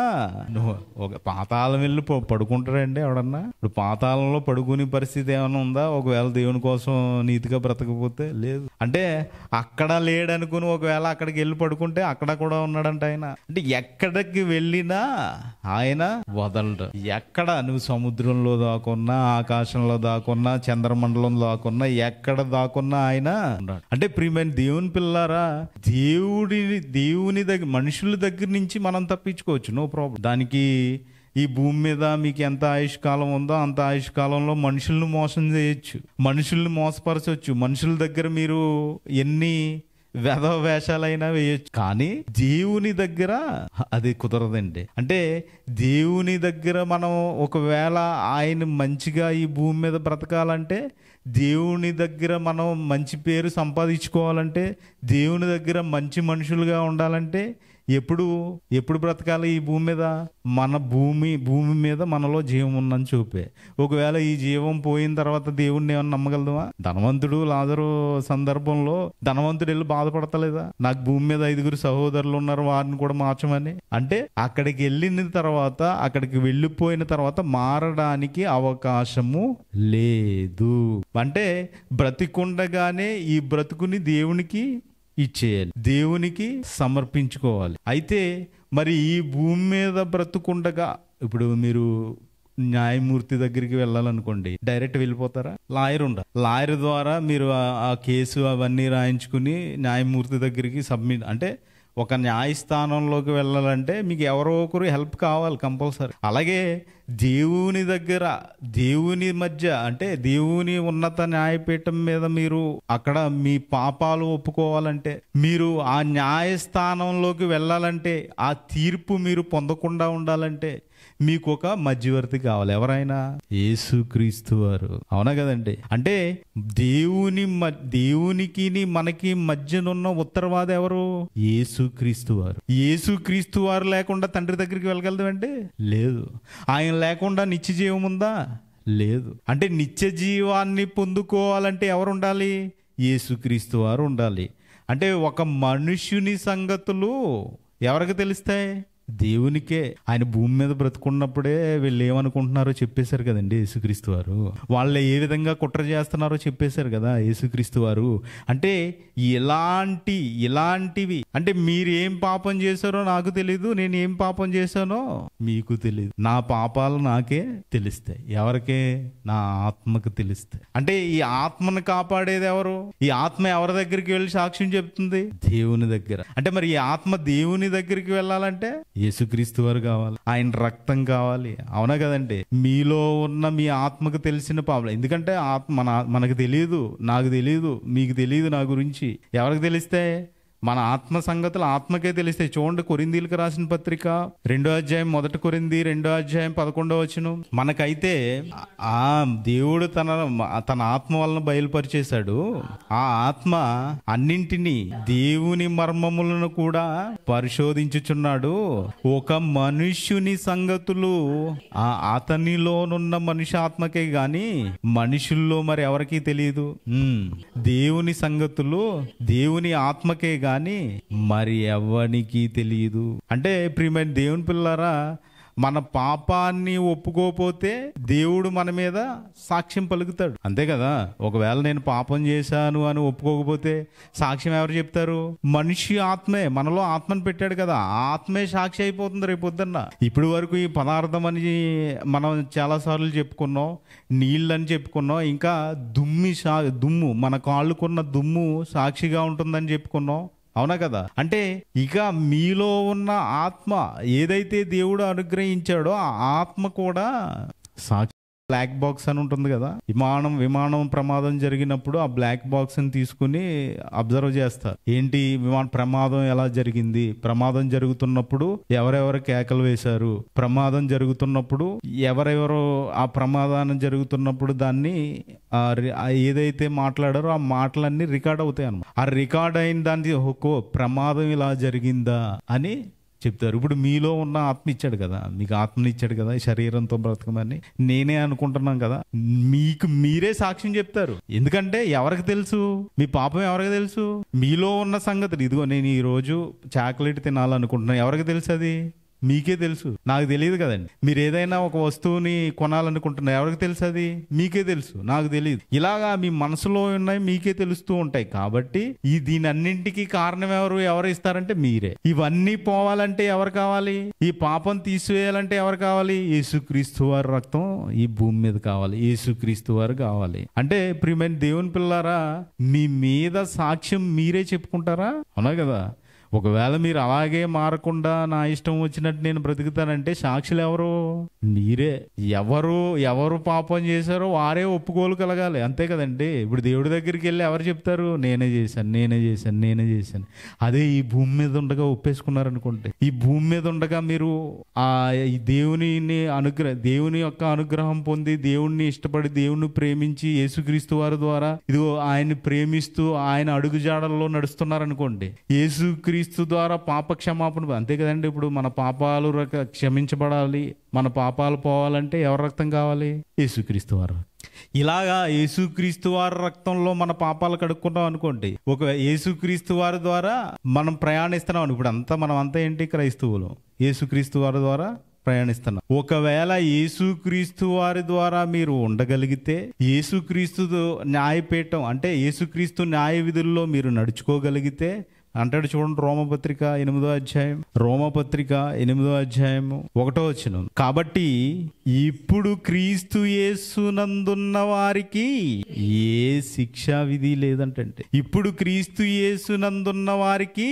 నువ్వు ఒక పాతాళం వెళ్ళి పడుకుంటారండి ఎవడన్నా? ఇప్పుడు పాతాళంలో పడుకునే పరిస్థితి ఏమైనా ఉందా? ఒకవేళ దేవుని కోసం నీతిగా బ్రతకపోతే లేదు. అంటే అక్కడ లేడనుకుని ఒకవేళ అక్కడికి వెళ్ళి పడుకుంటే అక్కడ కూడా ఉన్నాడంట ఆయన. అంటే ఎక్కడికి వెళ్ళినా ఆయన వదలడు. ఎక్కడ నువ్వు సముద్రంలో దాకున్నా, ఆకాశంలో దాకున్నా, చంద్రమండలం దాకున్నా, ఎక్కడ దాకున్నా ఆయన. అంటే ప్రియమైన దేవుని పిల్లారా, దేవుని దగ్గర, మనుషుల దగ్గర నుంచి మనం తప్పించుకోవచ్చు, నో ప్రాబ్లం. దానికి ఈ భూమి మీద మీకు ఎంత ఆయుష్కాలం ఉందో అంత ఆయుష్కాలంలో మనుషుల్ని మోసం చేయొచ్చు, మనుషుల్ని మోసపరచవచ్చు, మనుషుల దగ్గర మీరు ఎన్ని వేషాలైనా వేయొచ్చు. కానీ దేవుని దగ్గర అది కుదరదండి. అంటే దేవుని దగ్గర మనం ఒకవేళ ఆయన మంచిగా ఈ భూమి మీద బ్రతకాలంటే, దేవుని దగ్గర మనం మంచి పేరు సంపాదించుకోవాలంటే, దేవుని దగ్గర మంచి మనుషులుగా ఉండాలంటే ఎప్పుడు బ్రతకాలి ఈ భూమి మీద? మన భూమి మీద మనలో జీవం ఉందని చూపే. ఒకవేళ ఈ జీవం పోయిన తర్వాత దేవుణ్ణి ఏమన్నా నమ్మగలదువా? ధనవంతుడు లాజరు సందర్భంలో ధనవంతుడు వెళ్ళి బాధపడతలేదా? నాకు భూమి మీద 5 సహోదరులు ఉన్నారు, వారిని కూడా మార్చమని. అంటే అక్కడికి వెళ్ళిన తర్వాత, అక్కడికి వెళ్ళిపోయిన తర్వాత మారడానికి అవకాశము లేదు. అంటే బ్రతికుండగానే ఈ బ్రతుకుని దేవునికి ఇచ్చేయాలి, దేవునికి సమర్పించుకోవాలి. అయితే మరి ఈ భూమి మీద బ్రతుకుండగా, ఇప్పుడు మీరు న్యాయమూర్తి దగ్గరికి వెళ్ళాలనుకోండి, డైరెక్ట్ వెళ్ళిపోతారా? లాయర్ ఉండాలి. లాయర్ ద్వారా మీరు ఆ కేసు అవన్నీ రాయించుకుని న్యాయమూర్తి దగ్గరికి సబ్మిట్, అంటే ఒక న్యాయస్థానంలోకి వెళ్ళాలంటే మీకు ఎవరో ఒకరు హెల్ప్ కావాలి కంపల్సరీ. అలాగే దేవుని దగ్గర, దేవుని మధ్య, అంటే దేవుని ఉన్నత న్యాయపీఠం మీద మీరు అక్కడ మీ పాపాలు ఒప్పుకోవాలంటే, మీరు ఆ న్యాయస్థానంలోకి వెళ్ళాలంటే, ఆ తీర్పు మీరు పొందకుండా ఉండాలంటే మీకు ఒక మధ్యవర్తి కావాలి. ఎవరైనా? యేసుక్రీస్తు వారు. అవునా కదండి? అంటే దేవునికి మనకి మధ్యనున్న ఉత్తరవాది ఎవరు? యేసుక్రీస్తు వారు. యేసుక్రీస్తు వారు లేకుండా తండ్రి దగ్గరికి వెళ్ళగలదంటే లేదు. ఆయన లేకుండా నిత్య జీవం ఉందా? లేదు. అంటే నిత్య జీవాన్ని పొందుకోవాలంటే ఎవరు ఉండాలి? యేసుక్రీస్తు వారు ఉండాలి. అంటే ఒక మనుష్యుని సంగతులు ఎవరికి తెలుస్తాయి? దేవునికే. ఆయన భూమి మీద బ్రతుకున్నప్పుడే వీళ్ళు ఏమనుకుంటున్నారో చెప్పేశారు కదండి యేసుక్రీస్తు వారు. వాళ్ళు ఏ విధంగా కుట్ర చేస్తున్నారో చెప్పేశారు కదా యేసుక్రీస్తు వారు. అంటే ఇలాంటివి, అంటే మీరు ఏం పాపం చేశారో నాకు తెలీదు, నేను ఏం పాపం చేశానో మీకు తెలీదు. నా పాపాలు నాకే తెలుస్తాయి. ఎవరికే? నా ఆత్మకు తెలుస్తాయి. అంటే ఈ ఆత్మను కాపాడేది ఎవరు? ఈ ఆత్మ ఎవరి దగ్గరికి వెళ్ళి సాక్ష్యం చెప్తుంది? దేవుని దగ్గర. అంటే మరి ఈ ఆత్మ దేవుని దగ్గరికి వెళ్ళాలంటే యేసుక్రీస్తు వారు కావాలి, ఆయన రక్తం కావాలి. అవునా కదండి? మీలో ఉన్న మీ ఆత్మకు తెలిసిన పాపం. ఎందుకంటే ఆత్మ మనకు తెలియదు, నాకు తెలియదు, మీకు తెలియదు నా గురించి. ఎవరికి తెలిస్తే? మన ఆత్మ సంగతులు ఆత్మకే తెలుస్తాయి. చూడండి కొరింథీయులకు రాసిన పత్రిక 2వ అధ్యాయం, 1 కొరింథీ 2వ అధ్యాయం 11వ వచనం. మనకైతే ఆ దేవుడు తన ఆత్మ వలన బయలుపరిచేశాడు. ఆ ఆత్మ అన్నింటినీ, దేవుని మర్మములను కూడా పరిశోధించుచున్నాడు. ఒక మనుష్యుని సంగతులు అతనిలోనున్న మనుష్యాత్మకే గాని మనుషుల్లో మరి ఎవరికీ తెలియదు. దేవుని సంగతులు దేవుని ఆత్మకే గాని మరి ఎవరికి తెలియదు. అంటే ప్రియమైన దేవుని పిల్లారా, మన పాపాన్ని ఒప్పుకోపోతే దేవుడు మన మీద సాక్ష్యం పలుకుతాడు, అంతే కదా. ఒకవేళ నేను పాపం చేశాను అని ఒప్పుకోకపోతే సాక్ష్యం ఎవరు చెప్తారు? మనిషి ఆత్మే, మనలో ఆత్మను పెట్టాడు కదా, ఆత్మే సాక్షి అయిపోతుంది రేపు పొద్దున్న. ఇప్పుడు వరకు ఈ పదార్థం అని మనం చాలా సార్లు చెప్పుకున్నాం, నీళ్ళు అని చెప్పుకున్నాం, ఇంకా దుమ్ము మన కాళ్ళకున్న దుమ్ము సాక్షిగా ఉంటుందని చెప్పుకున్నాం, అవునా కదా. అంటే ఇక మీలో ఉన్న ఆత్మ ఏదైతే దేవుడు అనుగ్రహించాడో ఆ ఆత్మ కూడా సాక్షి. బ్లాక్ బాక్స్ అని ఉంటుంది కదా, విమానం ప్రమాదం జరిగినప్పుడు ఆ బ్లాక్ బాక్స్ ని తీసుకుని అబ్జర్వ్ చేస్తారు. ఏంటి ప్రమాదం ఎలా జరిగింది, ప్రమాదం జరుగుతున్నప్పుడు ఎవరెవరు కేకలు వేశారు, ప్రమాదం జరుగుతున్నప్పుడు ఎవరెవరు ఆ ప్రమాదాన్ని జరుగుతున్నప్పుడు దాన్ని ఏదైతే మాట్లాడారో ఆ మాటలన్నీ రికార్డ్ అవుతాయి అన్నమాట. ఆ రికార్డ్ అయిన దాన్ని ప్రమాదం ఇలా జరిగిందా అని చెప్తారు. ఇప్పుడు మీలో ఉన్న ఆత్మ ఇచ్చాడు కదా, మీకు ఆత్మని ఇచ్చాడు కదా, శరీరంతో బ్రతకమని నేనే అనుకుంటున్నాం కదా, మీకు మీరే సాక్ష్యం చెప్తారు. ఎందుకంటే ఎవరికి తెలుసు మీ పాపం, ఎవరికి తెలుసు మీలో ఉన్న సంగతులు. ఇదిగో నేను ఈ రోజు చాక్లెట్ తినాలనుకుంటున్నాను, ఎవరికి తెలుసు? అది మీకే తెలుసు, నాకు తెలియదు కదండి. మీరు ఏదైనా ఒక వస్తువుని కొనాలనుకుంటున్నారు, ఎవరికి తెలుసు? అది మీకే తెలుసు, నాకు తెలియదు. ఇలాగా మీ మనసులో ఉన్నాయి, మీకే తెలుస్తూ ఉంటాయి. కాబట్టి దీని అన్నింటికి కారణం ఎవరు ఇస్తారంటే మీరే. ఇవన్నీ పోవాలంటే ఎవరు కావాలి? ఈ పాపం తీసివేయాలంటే ఎవరు కావాలి? యేసుక్రీస్తు వారి రక్తం ఈ భూమి మీద కావాలి, యేసుక్రీస్తు వారు కావాలి. అంటే ప్రియమైన దేవుని పిల్లారా, మీ మీద సాక్ష్యం మీరే చెప్పుకుంటారా? అవునా కదా. ఒకవేళ మీరు అలాగే మారకుండా నా ఇష్టం వచ్చినట్టు నేను బ్రతుకుతానంటే సాక్షులు ఎవరు? మీరే. ఎవరు పాపం చేశారో వారే ఒప్పుకోలు కలగాలి, అంతే కదండి. ఇప్పుడు దేవుడి దగ్గరికి వెళ్ళి ఎవరు చెప్తారు? నేనే చేశాను. అదే ఈ భూమి మీద ఉండగా ఒప్పేసుకున్నారనుకుంటే, ఈ భూమి మీద ఉండగా మీరు దేవుని యొక్క అనుగ్రహం పొంది, దేవుణ్ణి ఇష్టపడి, దేవుణ్ణి ప్రేమించి, యేసుక్రీస్తు వారి ద్వారా ఇదిగో ఆయన్ని ప్రేమిస్తూ ఆయన అడుగుజాడల్లో నడుస్తున్నారనుకోండి, యేసుక్రీస్తు ద్వారా పాప క్షమాపణ, అంతే కదండి. ఇప్పుడు మన పాపాలు క్షమించబడాలి, మన పాపాలు పోవాలంటే ఎవరి రక్తం కావాలి? యేసుక్రీస్తు వారు. ఇలాగా యేసుక్రీస్తు వారి రక్తంలో మన పాపాలు కడుక్కున్నాం అనుకోండి, ఒక యేసుక్రీస్తు వారి ద్వారా మనం ప్రయాణిస్తున్నాం. ఇప్పుడు మనం అంతా ఏంటి? క్రైస్తవులు. యేసుక్రీస్తు వారి ద్వారా ప్రయాణిస్తున్నాం. ఒకవేళ యేసుక్రీస్తు వారి ద్వారా మీరు ఉండగలిగితే, యేసుక్రీస్తు న్యాయపీఠం అంటే యేసుక్రీస్తు న్యాయ విధుల్లో మీరు నడుచుకోగలిగితే, అంటాడు చూడండి, రోమపత్రిక 8వ అధ్యాయం 1వ కాబట్టి ఇప్పుడు క్రీస్తు యేసునందున్న వారికి ఏ శిక్షా విధి లేదంటే, ఇప్పుడు క్రీస్తు యేసునందున్న వారికి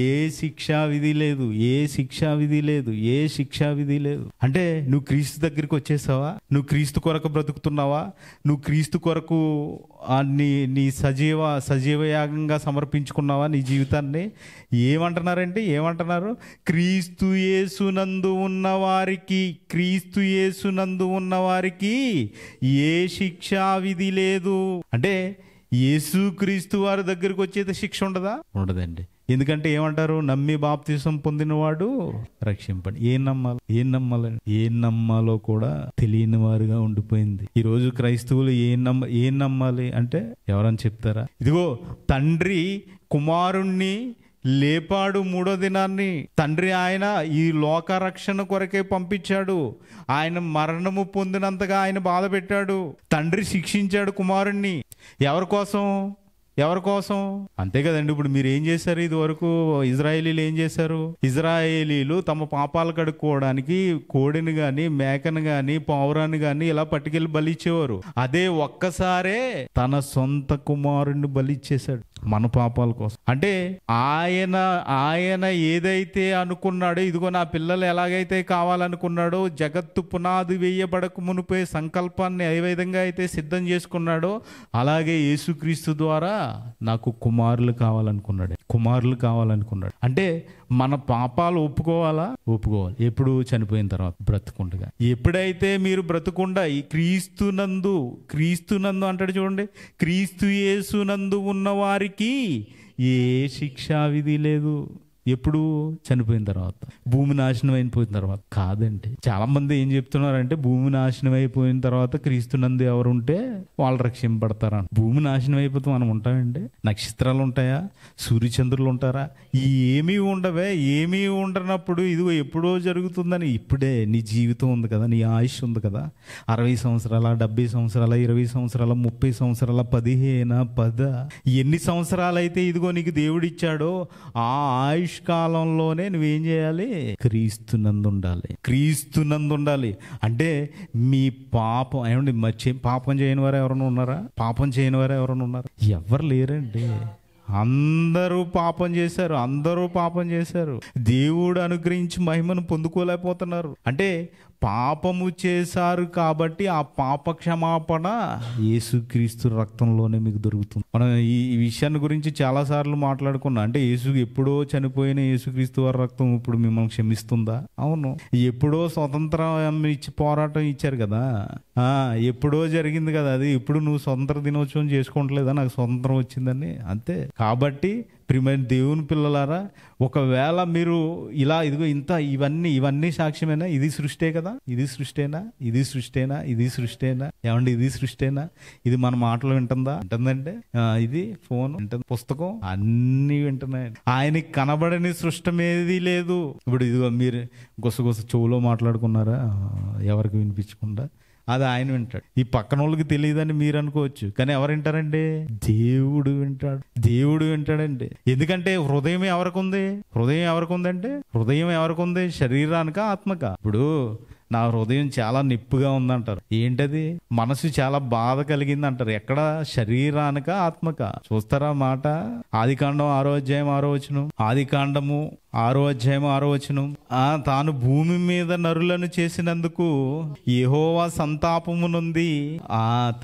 ఏ శిక్షా విధి లేదు, ఏ శిక్షా విధి లేదు. అంటే నువ్వు క్రీస్తు దగ్గరికి వచ్చేసావా? నువ్వు క్రీస్తు కొరకు బ్రతుకుతున్నావా? నువ్వు క్రీస్తు కొరకు నీ సజీవ యాగంగా సమర్పించుకున్నావా నీ జీవితాన్ని? ఏమంటున్నారు? క్రీస్తు యేసునందు ఉన్న వారికి ఏ శిక్షా విధి లేదు. అంటే యేసుక్రీస్తు వారి దగ్గరికి వచ్చేది శిక్ష ఉండదా? ఉండదండి. ఎందుకంటే ఏమంటారు? నమ్మి బాప్తిసం పొందినవాడు రక్షింపండి. ఏం నమ్మాలో కూడా తెలియని వారుగా ఉండిపోయింది. ఈ రోజు క్రైస్తవులు ఏం నమ్మాలి అంటే ఎవరని చెప్తారా? ఇదిగో తండ్రి కుమారుణ్ణి లేపాడు, 3వ దినాన్ని. తండ్రి ఆయన ఈ లోక రక్షణ కొరకే పంపించాడు. ఆయన మరణము పొందినంతగా ఆయన బాధ పెట్టాడు. తండ్రి శిక్షించాడు కుమారుణ్ణి. ఎవరి కోసం? అంతే కదండి. ఇప్పుడు మీరు ఏం చేశారు? ఇది వరకు ఇజ్రాయేలీలు ఏం చేశారు? ఇజ్రాయేలీలు తమ పాపాలు కడుక్కోవడానికి కోడిని గాని, మేకను గాని, పావురాన్ని గాని ఇలా పట్టుకెళ్ళి బలిచ్చేవారు. అదే ఒక్కసారే తన సొంత కుమారుణ్ణి బలిచ్చేశాడు మన పాపాల కోసం. అంటే ఆయన ఏదైతే అనుకున్నాడో, ఇదిగో నా పిల్లలు ఎలాగైతే కావాలనుకున్నాడో, జగత్తు పునాది వేయబడక మునిపే సంకల్పాన్ని ఏ విధంగా అయితే సిద్ధం చేసుకున్నాడో, అలాగే యేసుక్రీస్తు ద్వారా నాకు కుమారులు కావాలనుకున్నాడు. అంటే మన పాపాలు ఒప్పుకోవాలి. ఎప్పుడు? చనిపోయిన తర్వాత, బ్రతుకుండగా. ఎప్పుడైతే మీరు బ్రతుకుండా ఈ క్రీస్తునందు అంటాడు చూడండి, క్రీస్తు యేసునందు ఉన్న వారికి ఏ శిక్షా విధి లేదు. ఎప్పుడు? చనిపోయిన తర్వాత, భూమి నాశనం అయిపోయిన తర్వాత కాదండి. చాలా మంది ఏం చెప్తున్నారంటే భూమి నాశనం అయిపోయిన తర్వాత క్రీస్తునందు ఎవరు ఉంటే వాళ్ళు రక్షింపబడతారా. భూమి నాశనం అయిపోతే మనం ఉంటామండి? నక్షత్రాలు ఉంటాయా? సూర్యచంద్రులు ఉంటారా? ఏమీ ఉండవే. ఏమీ ఉండనప్పుడు ఇదిగో ఎప్పుడో జరుగుతుందని, ఇప్పుడే నీ జీవితం ఉంది కదా, నీ ఆయుష్ ఉంది కదా, 60 సంవత్సరాల, 70 సంవత్సరాల, 20 సంవత్సరాల, 30 సంవత్సరాల, 15 ఎన్ని సంవత్సరాలు అయితే ఇదిగో నీకు దేవుడు ఇచ్చాడో ఆ ఆయుష్ కాలంలోనే నువ్వేం చేయాలి? క్రీస్తునందు ఉండాలి. క్రీస్తునందు ఉండాలి అంటే మీ పాపం ఏమండి, పాపం చేయని వారు ఎవరైనా ఉన్నారా? పాపం చేయని వారు ఎవరైనా ఉన్నారా? ఎవరు లేరండి. అందరూ పాపం చేశారు. అందరూ పాపం చేశారు. దేవుడు అనుగ్రహించి మహిమను పొందుకోలేకపోతున్నారు. అంటే పాపము చేశారు కాబట్టి ఆ పాప క్షమాపణ యేసుక్రీస్తు రక్తంలోనే మీకు దొరుకుతుంది. మనం ఈ విషయాన్ని గురించి చాలా సార్లు మాట్లాడుకున్నాం. అంటే ఎప్పుడో చనిపోయిన యేసుక్రీస్తు వారి రక్తం ఇప్పుడు మిమ్మల్ని క్షమిస్తుందా? అవును. ఎప్పుడో స్వతంత్రం ఇచ్చి పోరాటం ఇచ్చారు కదా, ఎప్పుడో జరిగింది కదా అది. ఇప్పుడు నువ్వు స్వతంత్ర దినోత్సవం చేసుకోవట్లేదా? నాకు స్వతంత్రం వచ్చిందని. అంతే. కాబట్టి ప్రియమైన దేవుని పిల్లలారా, ఒకవేళ మీరు ఇలా ఇదిగో ఇవన్నీ సాక్ష్యమేనా? ఇది సృష్టే కదా? ఇది సృష్టేనా? ఇది సృష్టేనా? ఇది సృష్టేనా? ఏమండి ఇది సృష్టేనా? ఇది మన మాటలు వింటుందంటే ఇది ఫోన్ వింటుంది, పుస్తకం అన్నీ వింటున్నాయండి. ఆయనకి కనబడని సృష్టమేది లేదు. ఇప్పుడు ఇదిగో మీరు గుసగుస చెవులో మాట్లాడుకున్నారా ఎవరికి వినిపించకుండా, అది ఆయన వింటాడు. ఈ పక్కన వాళ్ళకి తెలియదని మీరు అనుకోవచ్చు, కానీ ఎవరు వింటారండి? దేవుడు వింటాడు. దేవుడు వింటాడండి. ఎందుకంటే హృదయం ఎవరికి ఉంది? హృదయం ఎవరికి ఉందంటే హృదయం ఎవరికి ఉంది? శరీరానికా ఆత్మకా? ఇప్పుడు నా హృదయం చాలా నిప్పుగా ఉందంటారు. ఏంటది? మనసు చాలా బాధ కలిగింది అంటారు. ఎక్కడ? శరీరానిక ఆత్మక? చూస్తారా మాట? ఆదికాండం 6వ అధ్యాయం 6వ వచనం. ఆదికాండము 6వ అధ్యాయం 6వ వచనం. తాను భూమి మీద నరులను చేసినందుకు యెహోవా సంతాపము నొంది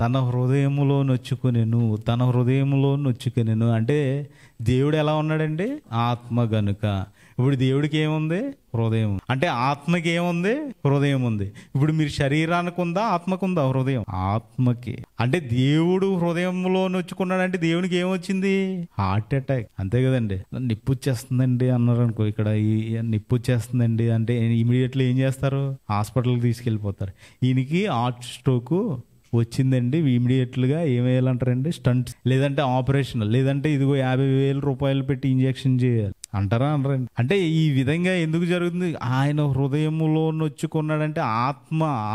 తన హృదయములో నొచ్చుకునెను. తన హృదయములో నొచ్చుకునెను అంటే దేవుడు ఎలా ఉన్నాడండి? ఆత్మ గనుక. ఇప్పుడు దేవుడికి ఏముంది? హృదయం. అంటే ఆత్మకి ఏముంది? హృదయం ఉంది. ఇప్పుడు మీరు శరీరానికి ఉందా, ఆత్మకు ఉందా హృదయం? ఆత్మకి. అంటే దేవుడు హృదయంలో నొచ్చుకున్నాడంటే దేవునికి ఏమొచ్చింది? Heart attack. అంతే కదండి. నిప్పు వచ్చేస్తుందండి అన్నారు అనుకో, ఇక్కడ నిప్పు వచ్చేస్తుందండి అంటే ఇమీడియట్లీ ఏం చేస్తారు? హాస్పిటల్కి తీసుకెళ్ళిపోతారు. ఈయనకి హార్ట్ స్ట్రోక్ వచ్చిందండి, ఇమీడియట్లుగా ఏమేయాలంటారండి? స్టంట్స్, లేదంటే ఆపరేషన్, లేదంటే ఇదిగో 50,000 రూపాయలు పెట్టి ఇంజెక్షన్ చేయాలి అంటారా? అనరండి. అంటే ఈ విధంగా ఎందుకు జరుగుతుంది? ఆయన హృదయములో నొచ్చుకున్నాడంటే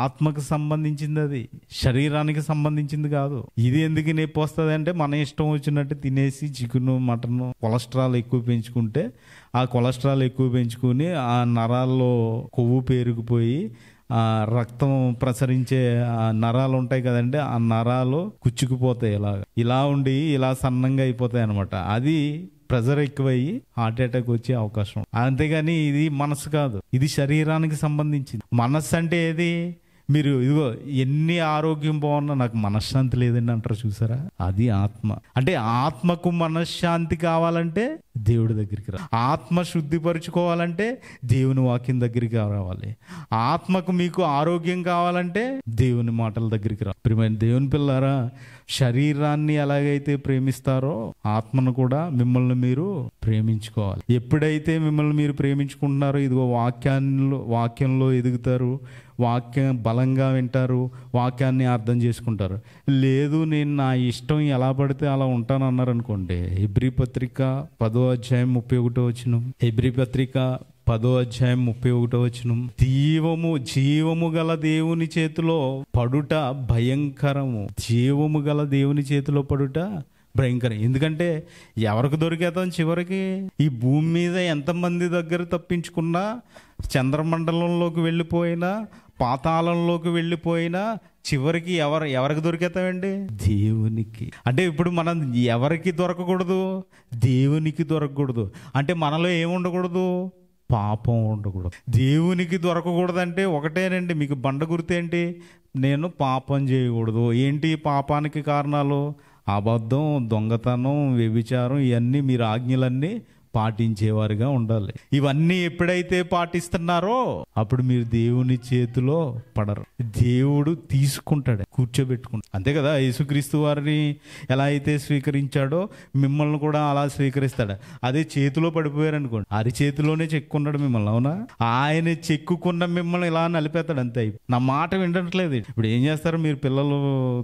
ఆత్మకు సంబంధించింది, అది శరీరానికి సంబంధించింది కాదు. ఇది ఎందుకు నొప్పి వస్తుంది అంటే మన ఇష్టం వచ్చినట్టు తినేసి చికెన్ మటన్ కొలెస్ట్రాల్ ఎక్కువ పెంచుకుంటే ఆ కొలెస్ట్రాల్ ఎక్కువ పెంచుకుని ఆ నరాల్లో కొవ్వు పేరుకుపోయి రక్తం ప్రసరించే నరాలు ఉంటాయి కదండి, ఆ నరాలు కుచ్చుకుపోతాయి. ఇలా ఉండి ఇలా సన్నంగా అయిపోతాయి అనమాట. అది ప్రెజర్ ఎక్కువయ్యి హార్ట్ అటాక్ వచ్చే అవకాశం. అంతేగాని ఇది మనసు కాదు, ఇది శరీరానికి సంబంధించింది. మనస్సు అంటే ఏది? మీరు ఇదిగో ఎన్ని ఆరోగ్యం బాగున్నా నాకు మనశ్శాంతి లేదండి అంటారు చూసారా? అది ఆత్మ. అంటే ఆత్మకు మనశ్శాంతి కావాలంటే దేవుడి దగ్గరికి రా. ఆత్మ శుద్ధిపరుచుకోవాలంటే దేవుని వాక్యం దగ్గరికి రావాలి. ఆత్మకు మీకు ఆరోగ్యం కావాలంటే దేవుని మాటల దగ్గరికి రా. ప్రియమైన దేవుని పిల్లారా, శరీరాన్ని ఎలాగైతే ప్రేమిస్తారో ఆత్మను కూడా మిమ్మల్ని మీరు ప్రేమించుకోవాలి. ఎప్పుడైతే మిమ్మల్ని మీరు ప్రేమించుకుంటున్నారో ఇదిగో వాక్యంలో ఎదుగుతారు, వాక్యం బలంగా వింటారు, వాక్యాన్ని అర్థం చేసుకుంటారు. లేదు నేను నా ఇష్టం ఎలా పడితే అలా ఉంటాను అన్నారు అనుకోండి. హెబ్రీ పత్రిక 10వ అధ్యాయం 31వ వచనం. హెబ్రీ పత్రిక 10వ అధ్యాయం 31వ వచనం. జీవము గల దేవుని చేతిలో పడుట భయంకరము. జీవము గల దేవుని చేతిలో పడుట భయంకరం. ఎందుకంటే ఎవరికి దొరికేతాం చివరికి? ఈ భూమి మీద ఎంతమంది దగ్గర తప్పించుకున్నా, చంద్రమండలంలోకి వెళ్ళిపోయినా, పాతాళంలోకి వెళ్ళిపోయినా చివరికి ఎవరికి దొరికేతామండి? దేవునికి. అంటే ఇప్పుడు మనం ఎవరికి దొరకకూడదు? దేవునికి దొరకకూడదు. అంటే మనలో ఏముండకూడదు? పాపం ఉండకూడదు. దేవునికి దొరకకూడదు అంటే ఒకటేనండి, మీకు బండ గుర్తేంటి? నేను పాపం చేయకూడదు. ఏంటి పాపానికి కారణాలు? అబద్ధం, దొంగతనం, వ్యభిచారం, ఇవన్నీ మీరు ఆజ్ఞలన్నీ పాటించేవారుగా ఉండాలి. ఇవన్నీ ఎప్పుడైతే పాటిస్తున్నారో అప్పుడు మీరు దేవుని చేతిలో పడరు. దేవుడు తీసుకుంటాడు, కూర్చోబెట్టుకుంటాడు. అంతే కదా, యేసుక్రీస్తు వారిని ఎలా అయితే స్వీకరించాడో మిమ్మల్ని కూడా అలా స్వీకరిస్తాడు. అదే చేతిలో పడిపోయారు అనుకోండి, అరి చేతిలోనే చెక్కున్నాడు మిమ్మల్ని. అవునా? ఆయన చెక్కుకున్న మిమ్మల్ని ఇలా నలిపేస్తాడు అంతే. నా మాట వినట్లేదు. ఇప్పుడు ఏం చేస్తారు మీరు?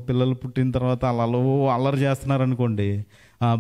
పిల్లలు పుట్టిన తర్వాత అల్లరి చేస్తున్నారు అనుకోండి,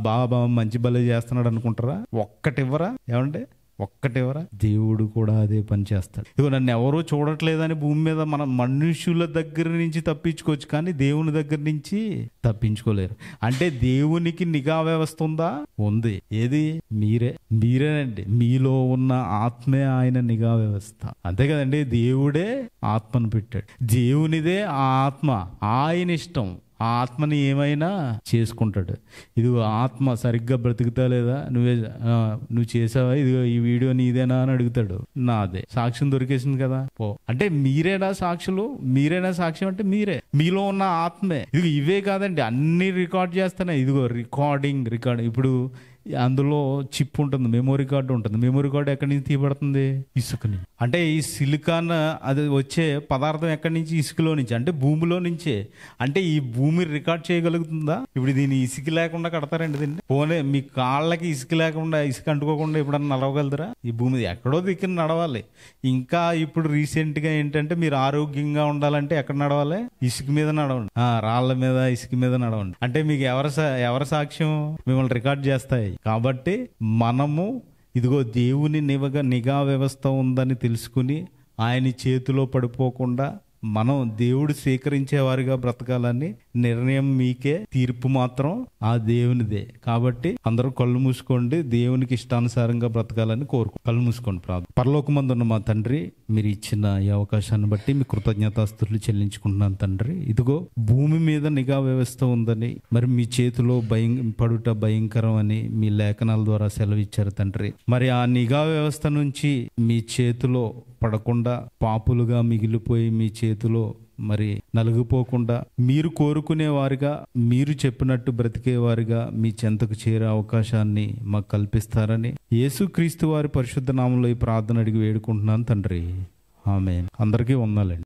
బాబా మంచి బలే చేస్తున్నాడు అనుకుంటారా? ఒక్కటివ్వరా? ఏమంటే ఒక్కటివ్వరా? దేవుడు కూడా అదే పని చేస్తాడు. ఇదిగో నన్ను ఎవరూ చూడట్లేదని భూమి మీద మనం మనుషుల దగ్గర నుంచి తప్పించుకోవచ్చు, కానీ దేవుని దగ్గర నుంచి తప్పించుకోలేరు. అంటే దేవునికి నిఘా వ్యవస్థ ఉందా? ఉంది. ఏది? మీరేనండి. మీలో ఉన్న ఆత్మే ఆయన నిఘా వ్యవస్థ. అంతే కదండి. దేవుడే ఆత్మను పెట్టాడు. దేవునిదే ఆ ఆత్మ. ఆయన ఇష్టం. ఆ ఆత్మని ఏమైనా చేసుకుంటాడు. ఇది ఆత్మ సరిగ్గా బ్రతుకుతా లేదా, నువ్వు చేసావా, ఇదిగో ఈ వీడియో నీదేనా అని అడుగుతాడు. నాదే. సాక్ష్యం దొరికేసింది కదా, పో. అంటే మీరేనా సాక్షులు? మీరేనా సాక్ష్యం? అంటే మీరే. మీలో ఉన్న ఆత్మే. ఇదిగో ఇవే కాదండి, అన్ని రికార్డ్ చేస్తున్నాయి. ఇదిగో రికార్డింగ్. ఇప్పుడు అందులో చిప్ ఉంటుంది, మెమొరీ కార్డు ఉంటుంది. మెమొరీ కార్డు ఎక్కడి నుంచి తీయబడుతుంది? ఇసుకని. అంటే ఈ సిలికాన్ అది వచ్చే పదార్థం ఎక్కడి నుంచి? ఇసుకలో నుంచి. అంటే భూమిలో నుంచే. అంటే ఈ భూమి రికార్డ్ చేయగలుగుతుందా? ఇప్పుడు దీన్ని ఇసుక లేకుండా కడతారండి దీన్ని? పోనీ మీ కాళ్ళకి ఇసుక లేకుండా, ఇసుక అంటుకోకుండా ఎప్పుడన్నా నడవగలుగుతారా? ఈ భూమి ఎక్కడో దిక్కున నడవాలి. ఇంకా ఇప్పుడు రీసెంట్ గా ఏంటంటే మీరు ఆరోగ్యంగా ఉండాలంటే ఎక్కడ నడవాలి? ఇసుక మీద నడవండి, రాళ్ల మీద, ఇసుక మీద నడవండి. అంటే మీకు ఎవరి సాక్ష్యం మిమ్మల్ని రికార్డ్ చేస్తాయి. కాబట్టి మనము ఇదిగో దేవుని నిఘా వ్యవస్థ ఉందని తెలుసుకుని ఆయన చేతిలో పడిపోకుండా మనం దేవుడు స్వీకరించేవారిగా బ్రతకాలని నిర్ణయం మీకే. తీర్పు మాత్రం ఆ దేవునిదే. కాబట్టి అందరూ కళ్ళు మూసుకోండి. దేవునికి ఇష్టానుసారంగా బ్రతకాలని కళ్ళు మూసుకోండి. ప్రార్థన. పరలోకమందున్న మా తండ్రి, మీరు ఇచ్చిన ఈ అవకాశాన్ని బట్టి మీ కృతజ్ఞతాస్తుతులు చెల్లించుకుంటున్నాను తండ్రి. ఇదిగో భూమి మీద నిఘా వ్యవస్థ ఉందని, మరి మీ చేతిలో పడుట భయంకరం అని మీ లేఖనాల ద్వారా సెలవిచ్చారు తండ్రి. మరి ఆ నిఘా వ్యవస్థ నుంచి మీ చేతిలో పడకుండా పాపులుగా మిగిలిపోయి మీ చేతిలో మరి నలిగిపోకుండా మీరు కోరుకునే వారిగా, మీరు చెప్పినట్టు బ్రతికేవారిగా మీ చెంతకు చేరే అవకాశాన్ని మాకు కల్పిస్తారని యేసుక్రీస్తు వారి పరిశుద్ధ నామంలో ఈ ప్రార్థన అడిగి వేడుకుంటున్నాను తండ్రి. ఆమేన్. అందరికీ వందనాలండి.